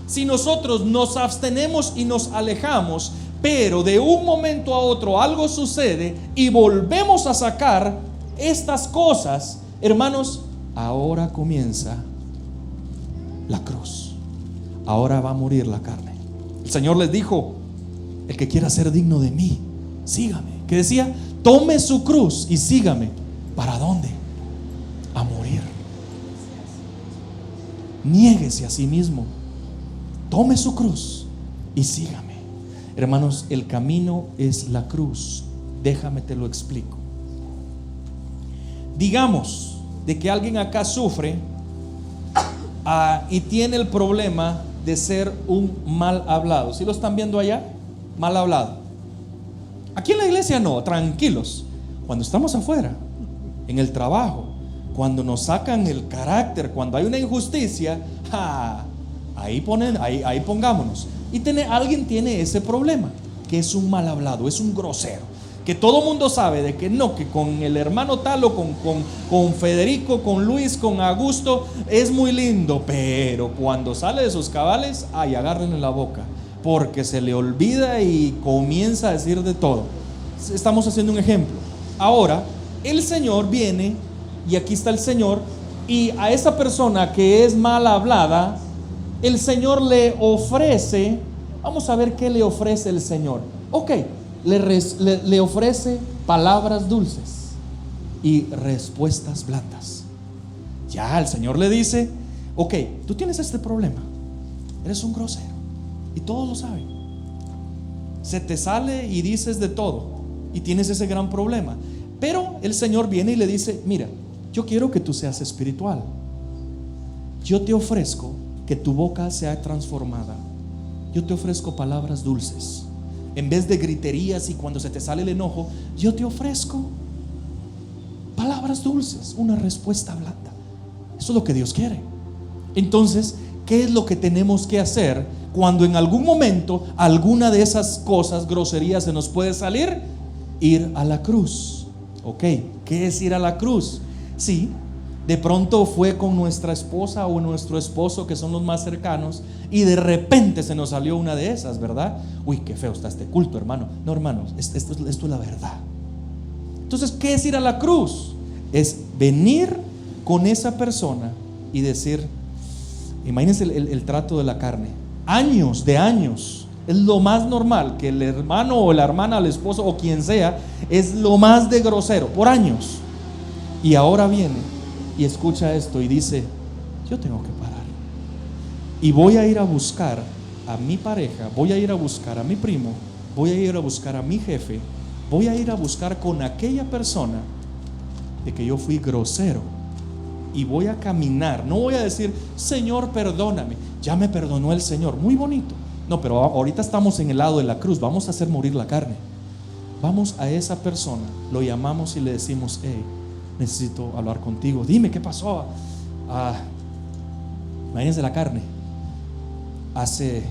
Si nosotros nos abstenemos y nos alejamos, pero de un momento a otro algo sucede y volvemos a sacar estas cosas, hermanos, ahora comienza la cruz. Ahora va a morir la carne. El Señor les dijo: el que quiera ser digno de mí, sígame. ¿Qué decía? Tome su cruz y sígame. ¿Para dónde? A morir. Niéguese a sí mismo. Tome su cruz y sígame. Hermanos, el camino es la cruz. Déjame te lo explico. Digamos de que alguien acá sufre y tiene el problema de ser un mal hablado. ¿Sí lo están viendo allá? Mal hablado. Aquí en la iglesia no, tranquilos. Cuando estamos afuera, en el trabajo, cuando nos sacan el carácter, cuando hay una injusticia, ahí pongámonos. Y alguien tiene ese problema, que es un mal hablado, es un grosero, que todo mundo sabe de que no, que con el hermano tal o con Federico, con Luis, con Augusto es muy lindo, pero cuando sale de sus cabales, agárrenle la boca, porque se le olvida y comienza a decir de todo. Estamos haciendo un ejemplo. Ahora el Señor viene, y aquí está el Señor, y a esa persona que es mal hablada, el Señor le ofrece, vamos a ver qué le ofrece el Señor. Ok, le ofrece palabras dulces y respuestas blandas. Ya el Señor le dice: ok, tú tienes este problema, eres un grosero y todos lo saben, se te sale y dices de todo y tienes ese gran problema. Pero el Señor viene y le dice: mira, yo quiero que tú seas espiritual. Yo te ofrezco que tu boca sea transformada. Yo te ofrezco palabras dulces. En vez de griterías y cuando se te sale el enojo, yo te ofrezco palabras dulces, una respuesta blanda. Eso es lo que Dios quiere. Entonces, ¿qué es lo que tenemos que hacer cuando en algún momento alguna de esas cosas, groserías, se nos puede salir? Ir a la cruz. Ok, ¿qué es ir a la cruz? Sí, de pronto fue con nuestra esposa o nuestro esposo, que son los más cercanos, y de repente se nos salió una de esas, ¿verdad? Uy, qué feo está este culto, hermano. No, hermanos, esto es la verdad. Entonces, ¿qué es ir a la cruz? Es venir con esa persona y decir, imagínense el trato de la carne. Años de años. Es lo más normal que el hermano o la hermana, el esposo o quien sea, es lo más de grosero, por años. Y ahora viene y escucha esto y dice: yo tengo que parar y voy a ir a buscar a mi pareja, voy a ir a buscar a mi primo, voy a ir a buscar a mi jefe, voy a ir a buscar con aquella persona de que yo fui grosero, y voy a caminar. No voy a decir: Señor, perdóname. Ya me perdonó el Señor, muy bonito. No, pero ahorita estamos en el lado de la cruz. Vamos a hacer morir la carne. Vamos a esa persona, lo llamamos y le decimos: hey, necesito hablar contigo. Dime, ¿qué pasó? Imagínense la carne. Hace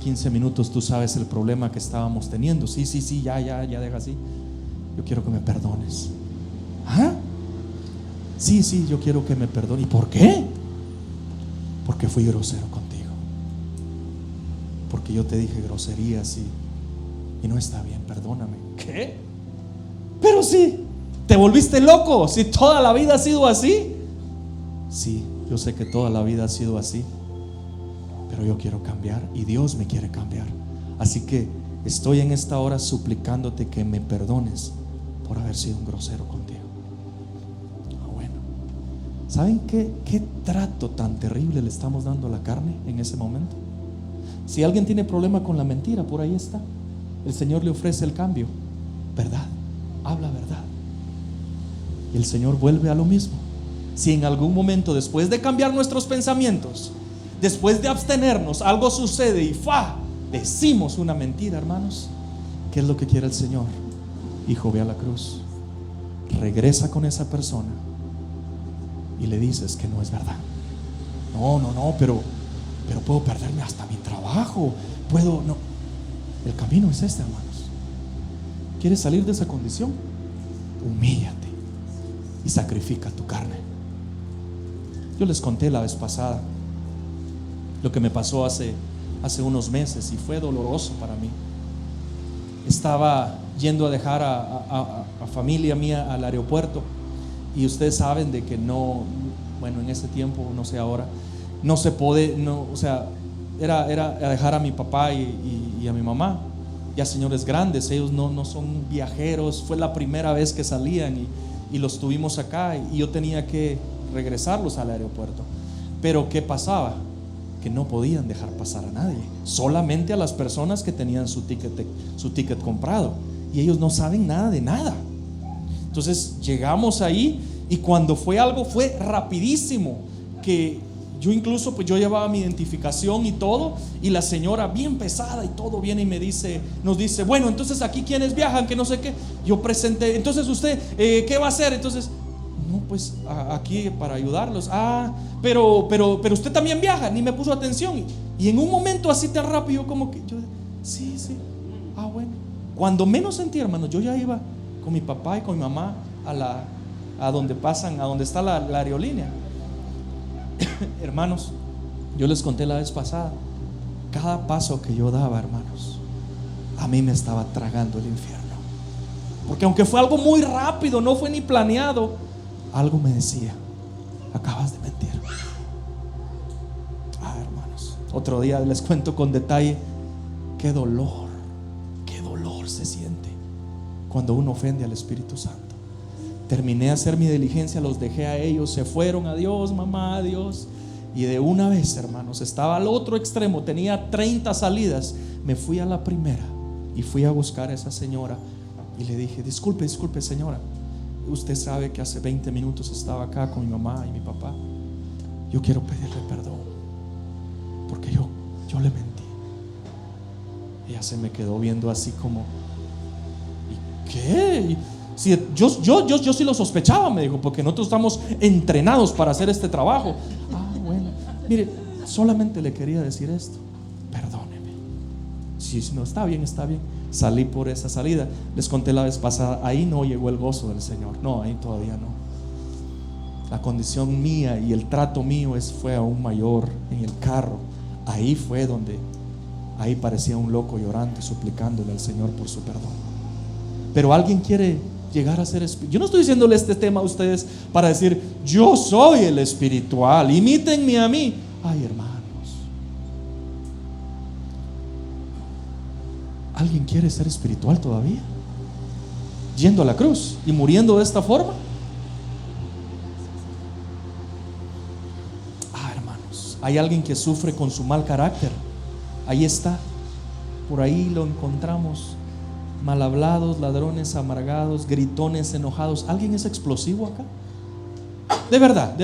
15 minutos tú sabes el problema que estábamos teniendo. Sí, ya deja así. Yo quiero que me perdones. ¿Ah? Sí, yo quiero que me perdones. ¿Y por qué? Porque fui grosero contigo. Porque yo te dije groserías y no está bien, perdóname. ¿Qué? Pero sí, te volviste loco. Si toda la vida ha sido así. Sí, yo sé que toda la vida ha sido así, pero yo quiero cambiar y Dios me quiere cambiar. Así que estoy en esta hora suplicándote que me perdones por haber sido un grosero contigo. Bueno, ¿saben qué trato tan terrible le estamos dando a la carne en ese momento? Si alguien tiene problema con la mentira, por ahí está. El Señor le ofrece el cambio. Verdad, habla verdad. Y el Señor vuelve a lo mismo. Si en algún momento, después de cambiar nuestros pensamientos, después de abstenernos, algo sucede y decimos una mentira, hermanos, ¿qué es lo que quiere el Señor? Hijo, ve a la cruz, regresa con esa persona y le dices que no es verdad. No, pero pero puedo perderme hasta mi trabajo, puedo, no. El camino es este, hermanos. ¿Quieres salir de esa condición? Humíllate y sacrifica tu carne. Yo les conté la vez pasada lo que me pasó hace unos meses y fue doloroso para mí. Estaba yendo a dejar a familia mía al aeropuerto, y ustedes saben de que no, bueno, en ese tiempo, no sé ahora, no se puede, no, o sea, era a dejar a mi papá y a mi mamá, ya señores grandes, ellos no son viajeros, fue la primera vez que salían y los tuvimos acá, y yo tenía que regresarlos al aeropuerto. Pero ¿qué pasaba? Que no podían dejar pasar a nadie, solamente a las personas que tenían su ticket comprado, y ellos no saben nada de nada. Entonces llegamos ahí, y cuando fue algo fue rapidísimo, que yo incluso pues yo llevaba mi identificación y todo, y la señora bien pesada y todo viene y nos dice, bueno, entonces aquí quienes viajan, que no sé qué. Yo presenté, entonces usted ¿qué va a hacer? Entonces, no, pues aquí para ayudarlos. Pero usted también viaja. Ni me puso atención, y en un momento así tan rápido como que yo, sí, bueno. Cuando menos sentí, hermano, yo ya iba con mi papá y con mi mamá a donde está la aerolínea. Hermanos, yo les conté la vez pasada, cada paso que yo daba, hermanos, a mí me estaba tragando el infierno, porque aunque fue algo muy rápido, no fue ni planeado, algo me decía, acabas de mentir. Hermanos, otro día les cuento con detalle qué dolor se siente cuando uno ofende al Espíritu Santo. Terminé de hacer mi diligencia, los dejé a ellos, se fueron, adiós mamá, adiós. Y de una vez, hermanos, estaba al otro extremo, tenía 30 salidas. Me fui a la primera y fui a buscar a esa señora y le dije, disculpe señora, usted sabe que hace 20 minutos estaba acá con mi mamá y mi papá. Yo quiero pedirle perdón porque yo le mentí. Ella se me quedó viendo así como, ¿y qué? Si yo sí lo sospechaba, me dijo, porque nosotros estamos entrenados para hacer este trabajo. Bueno, mire, solamente le quería decir esto, perdóneme. Si no, está bien. Salí por esa salida. Les conté la vez pasada, ahí no llegó el gozo del Señor. No, ahí todavía no. La condición mía y el trato mío fue aún mayor en el carro. Ahí fue donde, ahí parecía un loco llorando y suplicándole al Señor por su perdón. Pero alguien quiere llegar a ser espiritual. Yo no estoy diciéndole este tema a ustedes para decir, yo soy el espiritual, imítenme a mí. Hermanos, ¿alguien quiere ser espiritual todavía? Yendo a la cruz y muriendo de esta forma. Hermanos, hay alguien que sufre con su mal carácter. Ahí está, por ahí lo encontramos. Mal hablados, ladrones, amargados, gritones, enojados. ¿Alguien es explosivo acá? De verdad.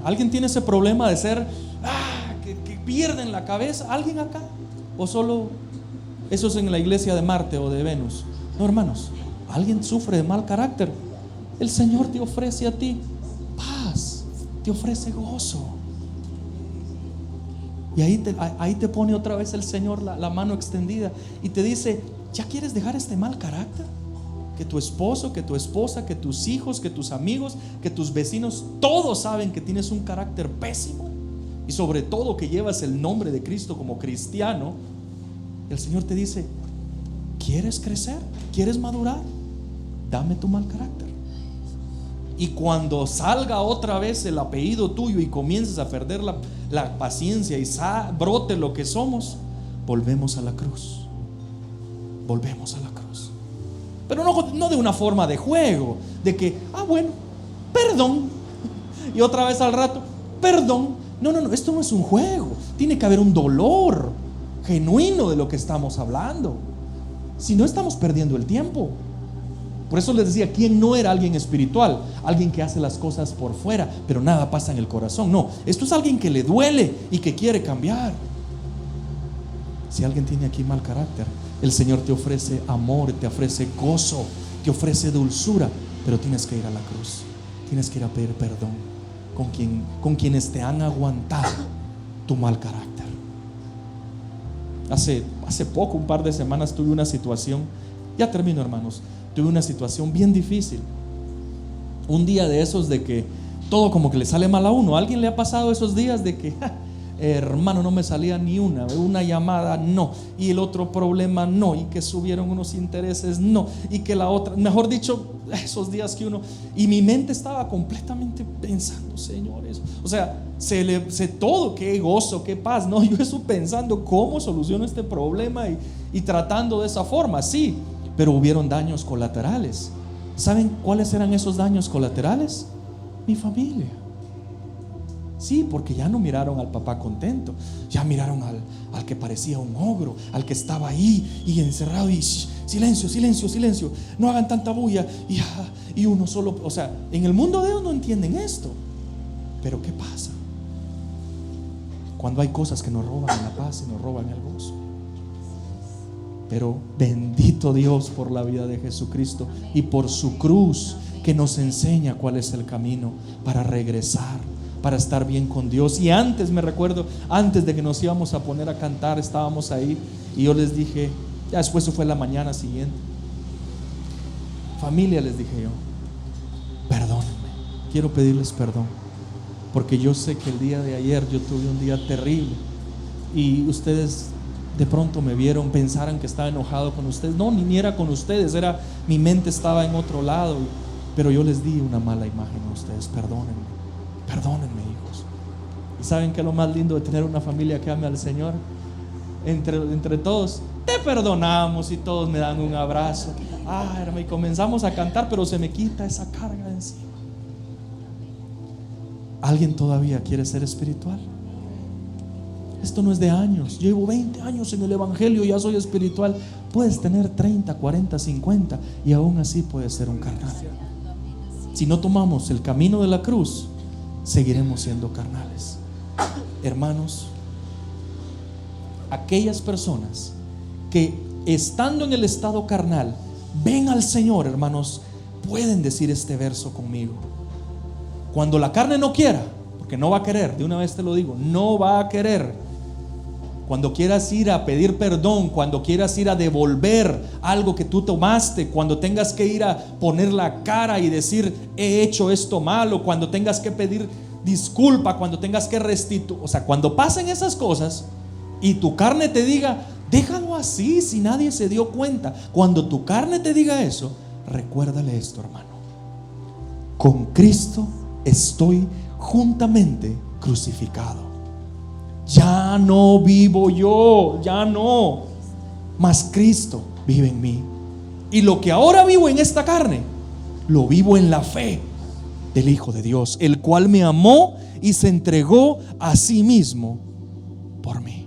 ¿Alguien tiene ese problema de ser que pierden la cabeza? ¿Alguien acá? ¿O solo eso es en la iglesia de Marte o de Venus? No, hermanos, alguien sufre de mal carácter. El Señor te ofrece a ti paz, te ofrece gozo. Y ahí te pone otra vez el Señor la mano extendida y te dice, ¿ya quieres dejar este mal carácter? Que tu esposo, que tu esposa, que tus hijos, que tus amigos, que tus vecinos, todos saben que tienes un carácter pésimo, y sobre todo que llevas el nombre de Cristo como cristiano. El Señor te dice, ¿quieres crecer? ¿Quieres madurar? Dame tu mal carácter. Y cuando salga otra vez el apellido tuyo y comiences a perder la paciencia y brote lo que somos, volvemos a la cruz. Volvemos a la cruz. Pero no de una forma de juego, de que, bueno, perdón, y otra vez al rato, perdón. No, esto no es un juego. Tiene que haber un dolor genuino de lo que estamos hablando. Si no, estamos perdiendo el tiempo. Por eso les decía, ¿quién no era alguien espiritual? Alguien que hace las cosas por fuera, pero nada pasa en el corazón. No, esto es alguien que le duele y que quiere cambiar. Si alguien tiene aquí mal carácter, el Señor te ofrece amor, te ofrece gozo, te ofrece dulzura, pero tienes que ir a la cruz. Tienes que ir a pedir perdón con quienes te han aguantado tu mal carácter. Hace poco, un par de semanas, tuve una situación, ya termino, hermanos, tuve una situación bien difícil. Un día de esos de que todo como que le sale mal a uno. ¿A alguien le ha pasado esos días de que hermano, no me salía ni una llamada, no, y el otro problema, no, y que subieron unos intereses, no, y que la otra, mejor dicho, esos días que uno, y mi mente estaba completamente pensando, señores, o sea, sé todo, qué gozo, qué paz, no, yo eso pensando cómo soluciono este problema y tratando de esa forma, sí, pero hubieron daños colaterales. ¿Saben cuáles eran esos daños colaterales? Mi familia. Sí, porque ya no miraron al papá contento, ya miraron al que parecía un ogro, al que estaba ahí y encerrado y silencio, silencio, silencio, no hagan tanta bulla y uno solo, o sea, en el mundo de ellos no entienden esto. Pero ¿qué pasa cuando hay cosas que nos roban la paz y nos roban el gozo? Pero bendito Dios por la vida de Jesucristo y por su cruz, que nos enseña cuál es el camino para regresar, para estar bien con Dios. Y antes, me recuerdo, antes de que nos íbamos a poner a cantar, estábamos ahí y yo les dije, ya después, eso fue la mañana siguiente, familia, les dije yo, perdónenme, quiero pedirles perdón, porque yo sé que el día de ayer yo tuve un día terrible y ustedes de pronto me vieron, pensaran que estaba enojado con ustedes. No, ni era con ustedes, mi mente estaba en otro lado, pero yo les di una mala imagen a ustedes. Perdónenme, hijos. ¿Y saben qué es lo más lindo de tener una familia que ame al Señor? Entre todos te perdonamos y todos me dan un abrazo. Hermano, y comenzamos a cantar, pero se me quita esa carga de encima. ¿Alguien todavía quiere ser espiritual? Esto no es de años. Yo llevo 20 años en el evangelio, ya soy espiritual. Puedes tener 30, 40, 50 y aún así puedes ser un carnal. Si no tomamos el camino de la cruz, seguiremos siendo carnales. Hermanos, aquellas personas que estando en el estado carnal ven al Señor, hermanos, pueden decir este verso conmigo. Cuando la carne no quiera, porque no va a querer, de una vez te lo digo, no va a querer. Cuando quieras ir a pedir perdón, cuando quieras ir a devolver algo que tú tomaste, cuando tengas que ir a poner la cara y decir he hecho esto malo, cuando tengas que pedir disculpa, cuando tengas que restituir, o sea, cuando pasen esas cosas y tu carne te diga déjalo así, si nadie se dio cuenta, cuando tu carne te diga eso, recuérdale esto, hermano: con Cristo estoy juntamente crucificado. Ya no vivo yo, ya no, mas Cristo vive en mí. Y lo que ahora vivo en esta carne, lo vivo en la fe del Hijo de Dios, el cual me amó y se entregó a sí mismo por mí.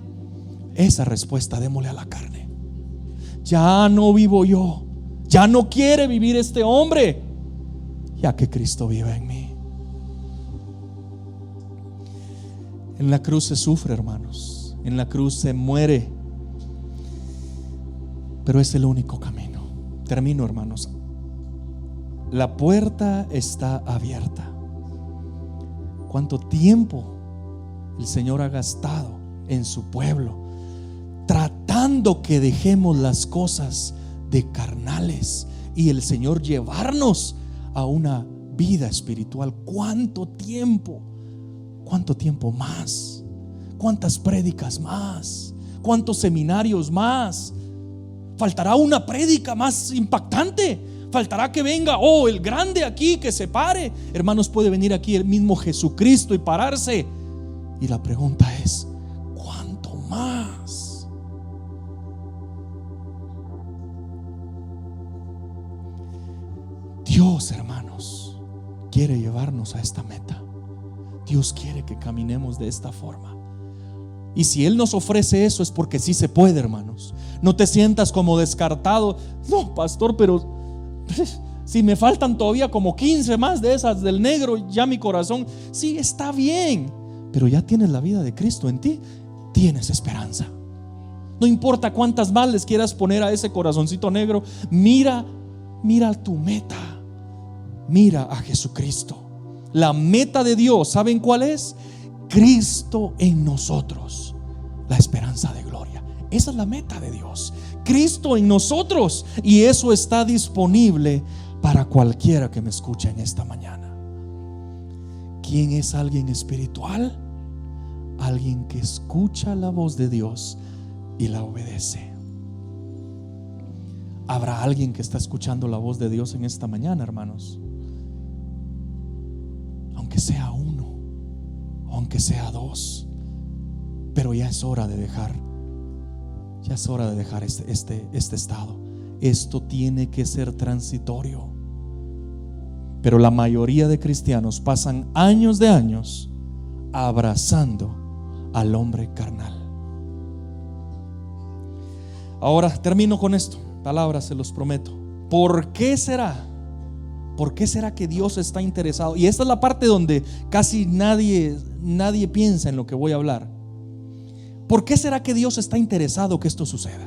Esa respuesta démosle a la carne. Ya no vivo yo, ya no quiere vivir este hombre, ya que Cristo vive en mí. En la cruz se sufre, hermanos, en la cruz se muere, pero es el único camino. Termino, hermanos. La puerta está abierta. ¿Cuánto tiempo el Señor ha gastado en su pueblo tratando que dejemos las cosas de carnales y el Señor llevarnos a una vida espiritual? ¿Cuánto tiempo? ¿Cuánto tiempo más? ¿Cuántas prédicas más? ¿Cuántos seminarios más? ¿Faltará una prédica más impactante? ¿Faltará que venga, el grande aquí, que se pare? Hermanos, puede venir aquí el mismo Jesucristo y pararse. Y la pregunta es, ¿cuánto más? Dios, hermanos, quiere llevarnos a esta meta. Dios quiere que caminemos de esta forma. Y si Él nos ofrece eso, es porque sí se puede, hermanos. No te sientas como descartado. No, pastor, pero si me faltan todavía como 15 más de esas del negro, ya mi corazón, sí, está bien, pero ya tienes la vida de Cristo en ti. Tienes esperanza. No importa cuántas más les quieras poner a ese corazoncito negro. Mira tu meta. Mira a Jesucristo. La meta de Dios, ¿saben cuál es? Cristo en nosotros, la esperanza de gloria. Esa es la meta de Dios, Cristo en nosotros, y eso está disponible para cualquiera que me escuche en esta mañana. ¿Quién es alguien espiritual? Alguien que escucha la voz de Dios y la obedece. ¿Habrá alguien que está escuchando la voz de Dios en esta mañana, hermanos? Aunque sea uno, aunque sea dos, pero ya es hora de dejar. Ya es hora de dejar este estado. Esto tiene que ser transitorio. Pero la mayoría de cristianos pasan años de años abrazando al hombre carnal. Ahora termino con esto. Palabras, se los prometo. ¿Por qué será? ¿Por qué será que Dios está interesado? Y esta es la parte donde casi nadie piensa en lo que voy a hablar. ¿Por qué será que Dios está interesado que esto suceda?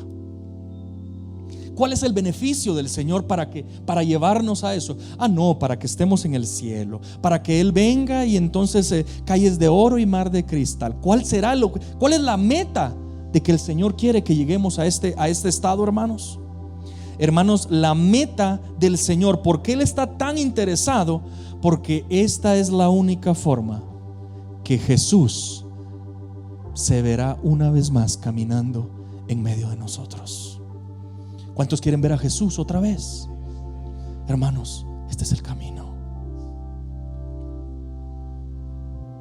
¿Cuál es el beneficio del Señor para llevarnos a eso? No, para que estemos en el cielo, para que Él venga y entonces calles de oro y mar de cristal. ¿Cuál es la meta de que el Señor quiere que lleguemos a este estado, hermanos? Hermanos, la meta del Señor, ¿por qué Él está tan interesado? Porque esta es la única forma que Jesús se verá una vez más caminando en medio de nosotros. ¿Cuántos quieren ver a Jesús otra vez? Hermanos, este es el camino.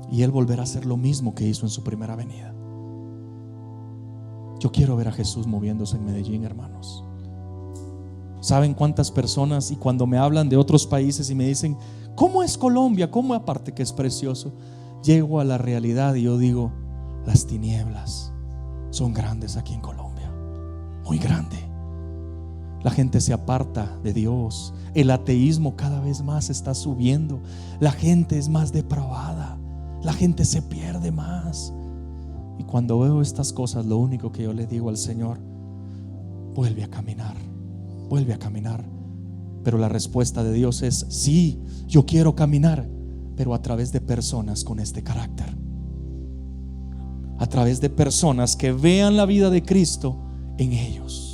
Y Él volverá a hacer lo mismo que hizo en su primera venida. Yo quiero ver a Jesús moviéndose en Medellín, hermanos. ¿Saben cuántas personas, y cuando me hablan de otros países y me dicen ¿cómo es Colombia? ¿Cómo? Aparte que es precioso, llego a la realidad y yo digo: las tinieblas son grandes aquí en Colombia, muy grande. La gente se aparta de Dios, el ateísmo cada vez más está subiendo, la gente es más depravada, la gente se pierde más. Y cuando veo estas cosas, lo único que yo le digo al Señor: vuelve a caminar, vuelve a caminar. Pero la respuesta de Dios es: sí, yo quiero caminar, pero a través de personas con este carácter, a través de personas que vean la vida de Cristo en ellos.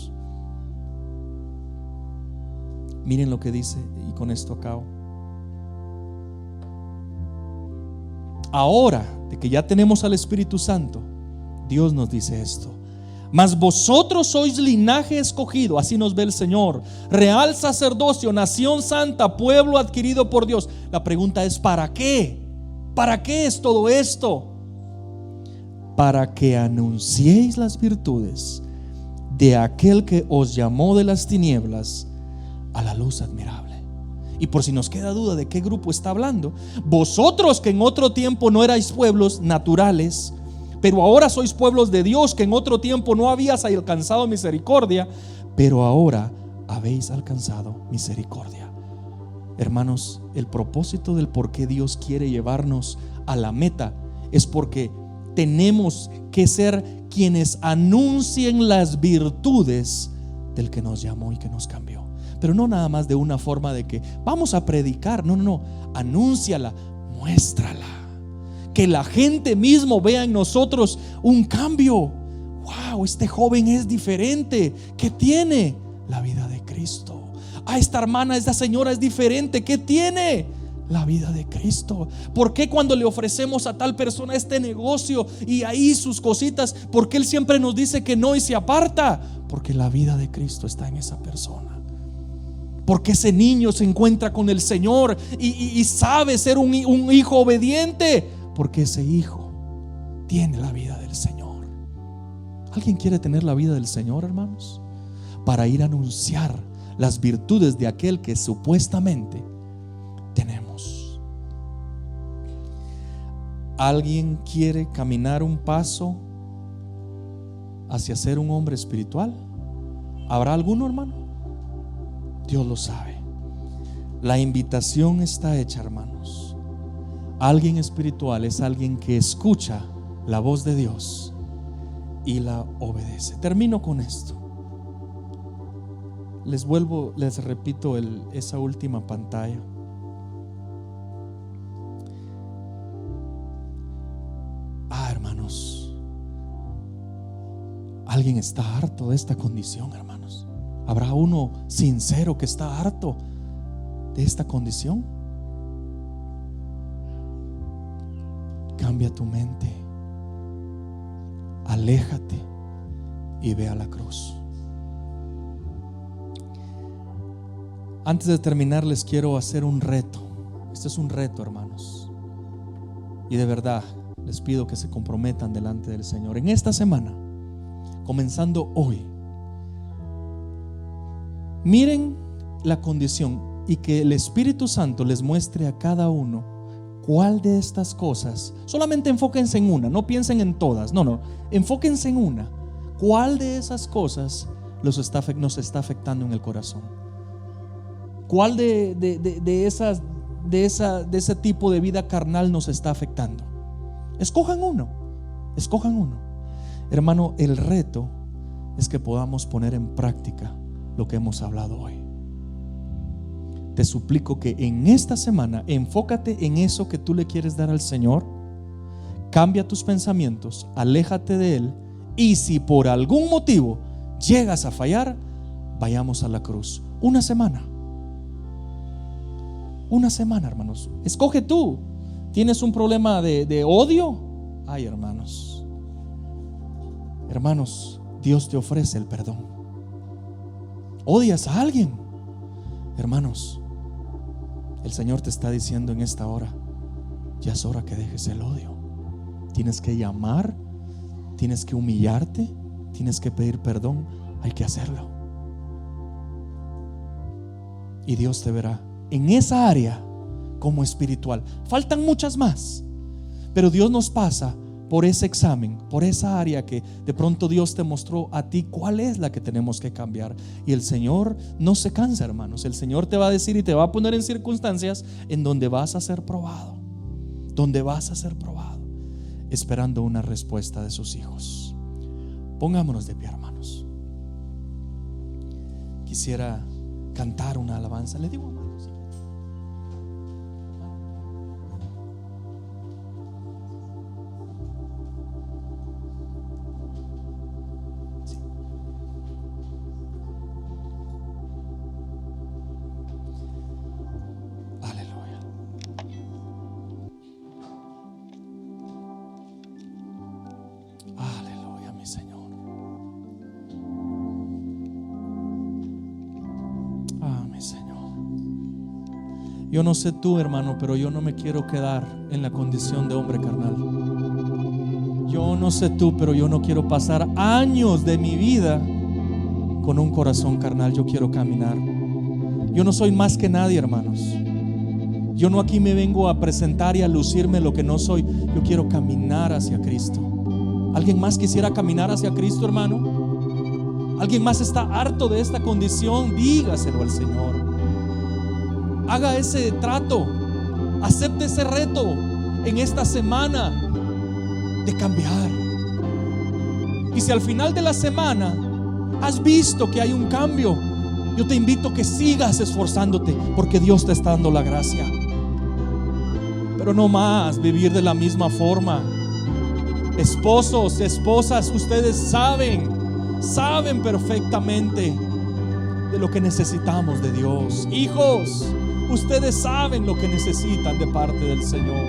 Miren lo que dice, y con esto acabo. Ahora de que ya tenemos al Espíritu Santo, Dios nos dice esto: mas vosotros sois linaje escogido, así nos ve el Señor, real sacerdocio, nación santa, pueblo adquirido por Dios. La pregunta es: ¿para qué? ¿Para qué es todo esto? Para que anunciéis las virtudes de aquel que os llamó de las tinieblas a la luz admirable. Y por si nos queda duda de qué grupo está hablando: vosotros que en otro tiempo no erais pueblos naturales, pero ahora sois pueblos de Dios, que en otro tiempo no habías alcanzado misericordia, pero ahora habéis alcanzado misericordia. Hermanos, el propósito del por qué Dios quiere llevarnos a la meta es porque tenemos que ser quienes anuncien las virtudes del que nos llamó y que nos cambió. Pero no nada más de una forma de que vamos a predicar. No, anúnciala, muéstrala, que la gente mismo vea en nosotros un cambio. Wow, este joven es diferente. ¿Qué tiene? La vida de Cristo. Esta hermana, esta señora es diferente. ¿Qué tiene? La vida de Cristo. ¿Por qué cuando le ofrecemos a tal persona este negocio y ahí sus cositas, por qué Él siempre nos dice que no y se aparta? Porque la vida de Cristo está en esa persona. Porque ese niño se encuentra con el Señor y sabe ser un hijo obediente, porque ese hijo tiene la vida del Señor. ¿Alguien quiere tener la vida del Señor, hermanos? Para ir a anunciar las virtudes de aquel que supuestamente tenemos. ¿Alguien quiere caminar un paso hacia ser un hombre espiritual? ¿Habrá alguno, hermano? Dios lo sabe. La invitación está hecha, hermanos. Alguien espiritual es alguien que escucha la voz de Dios y la obedece. Termino con esto. Les repito esa última pantalla. Hermanos, Alguien está harto de esta condición, hermanos. ¿Habrá uno sincero que está harto de esta condición? Cambia tu mente, aléjate y ve a la cruz. Antes de terminar, les quiero hacer un reto. Este es un reto, hermanos, y de verdad les pido que se comprometan delante del Señor. En esta semana, comenzando hoy, miren la condición y que el Espíritu Santo les muestre a cada uno cuál de estas cosas. Solamente enfóquense en una, no piensen en todas, no, enfóquense en una. ¿Cuál de esas cosas nos está afectando en el corazón? ¿Cuál de ese tipo de vida carnal nos está afectando? Escojan uno. Hermano, el reto es que podamos poner en práctica lo que hemos hablado hoy. Te suplico que en esta semana enfócate en eso que tú le quieres dar al Señor. Cambia tus pensamientos, aléjate de Él, y si por algún motivo llegas a fallar, vayamos a la cruz. Una semana, hermanos. Escoge tú. ¿Tienes un problema de odio? Ay, hermanos, Dios te ofrece el perdón. ¿Odias a alguien? Hermanos, el Señor te está diciendo en esta hora: ya es hora que dejes el odio. Tienes que llamar, tienes que humillarte, tienes que pedir perdón. Hay que hacerlo, y Dios te verá en esa área como espiritual. Faltan muchas más, pero Dios nos pasa por ese examen, por esa área que de pronto Dios te mostró a ti cuál es la que tenemos que cambiar. Y el Señor no se cansa, hermanos. El Señor te va a decir y te va a poner en circunstancias en donde vas a ser probado, esperando una respuesta de sus hijos. Pongámonos de pie, hermanos. Quisiera cantar una alabanza. Le digo, hermanos, sí. Aleluya. Aleluya, mi Señor. Mi Señor. Yo no sé tú, hermano, pero yo no me quiero quedar en la condición de hombre carnal. Yo no sé tú, pero yo no quiero pasar años de mi vida con un corazón carnal. Yo quiero caminar. Yo no soy más que nadie, hermanos. Yo no aquí me vengo a presentar y a lucirme lo que no soy. Yo quiero caminar hacia Cristo. ¿Alguien más quisiera caminar hacia Cristo, hermano? ¿Alguien más está harto de esta condición? Dígaselo al Señor. Haga ese trato, acepte ese reto en esta semana de cambiar. Y si al final de la semana has visto que hay un cambio, yo te invito a que sigas esforzándote, porque Dios te está dando la gracia. Pero no más vivir de la misma forma. Esposos, esposas, ustedes saben perfectamente de lo que necesitamos de Dios. Hijos, ustedes saben lo que necesitan de parte del Señor.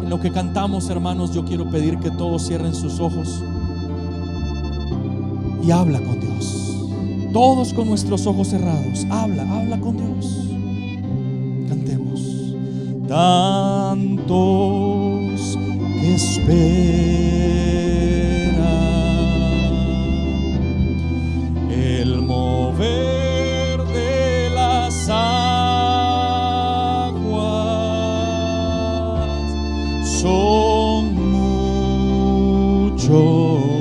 En lo que cantamos, hermanos, yo quiero pedir que todos cierren sus ojos y habla con Dios. Todos con nuestros ojos cerrados, habla con Dios. Cantemos. Tantos que esperan el mover de las aguas, son muchos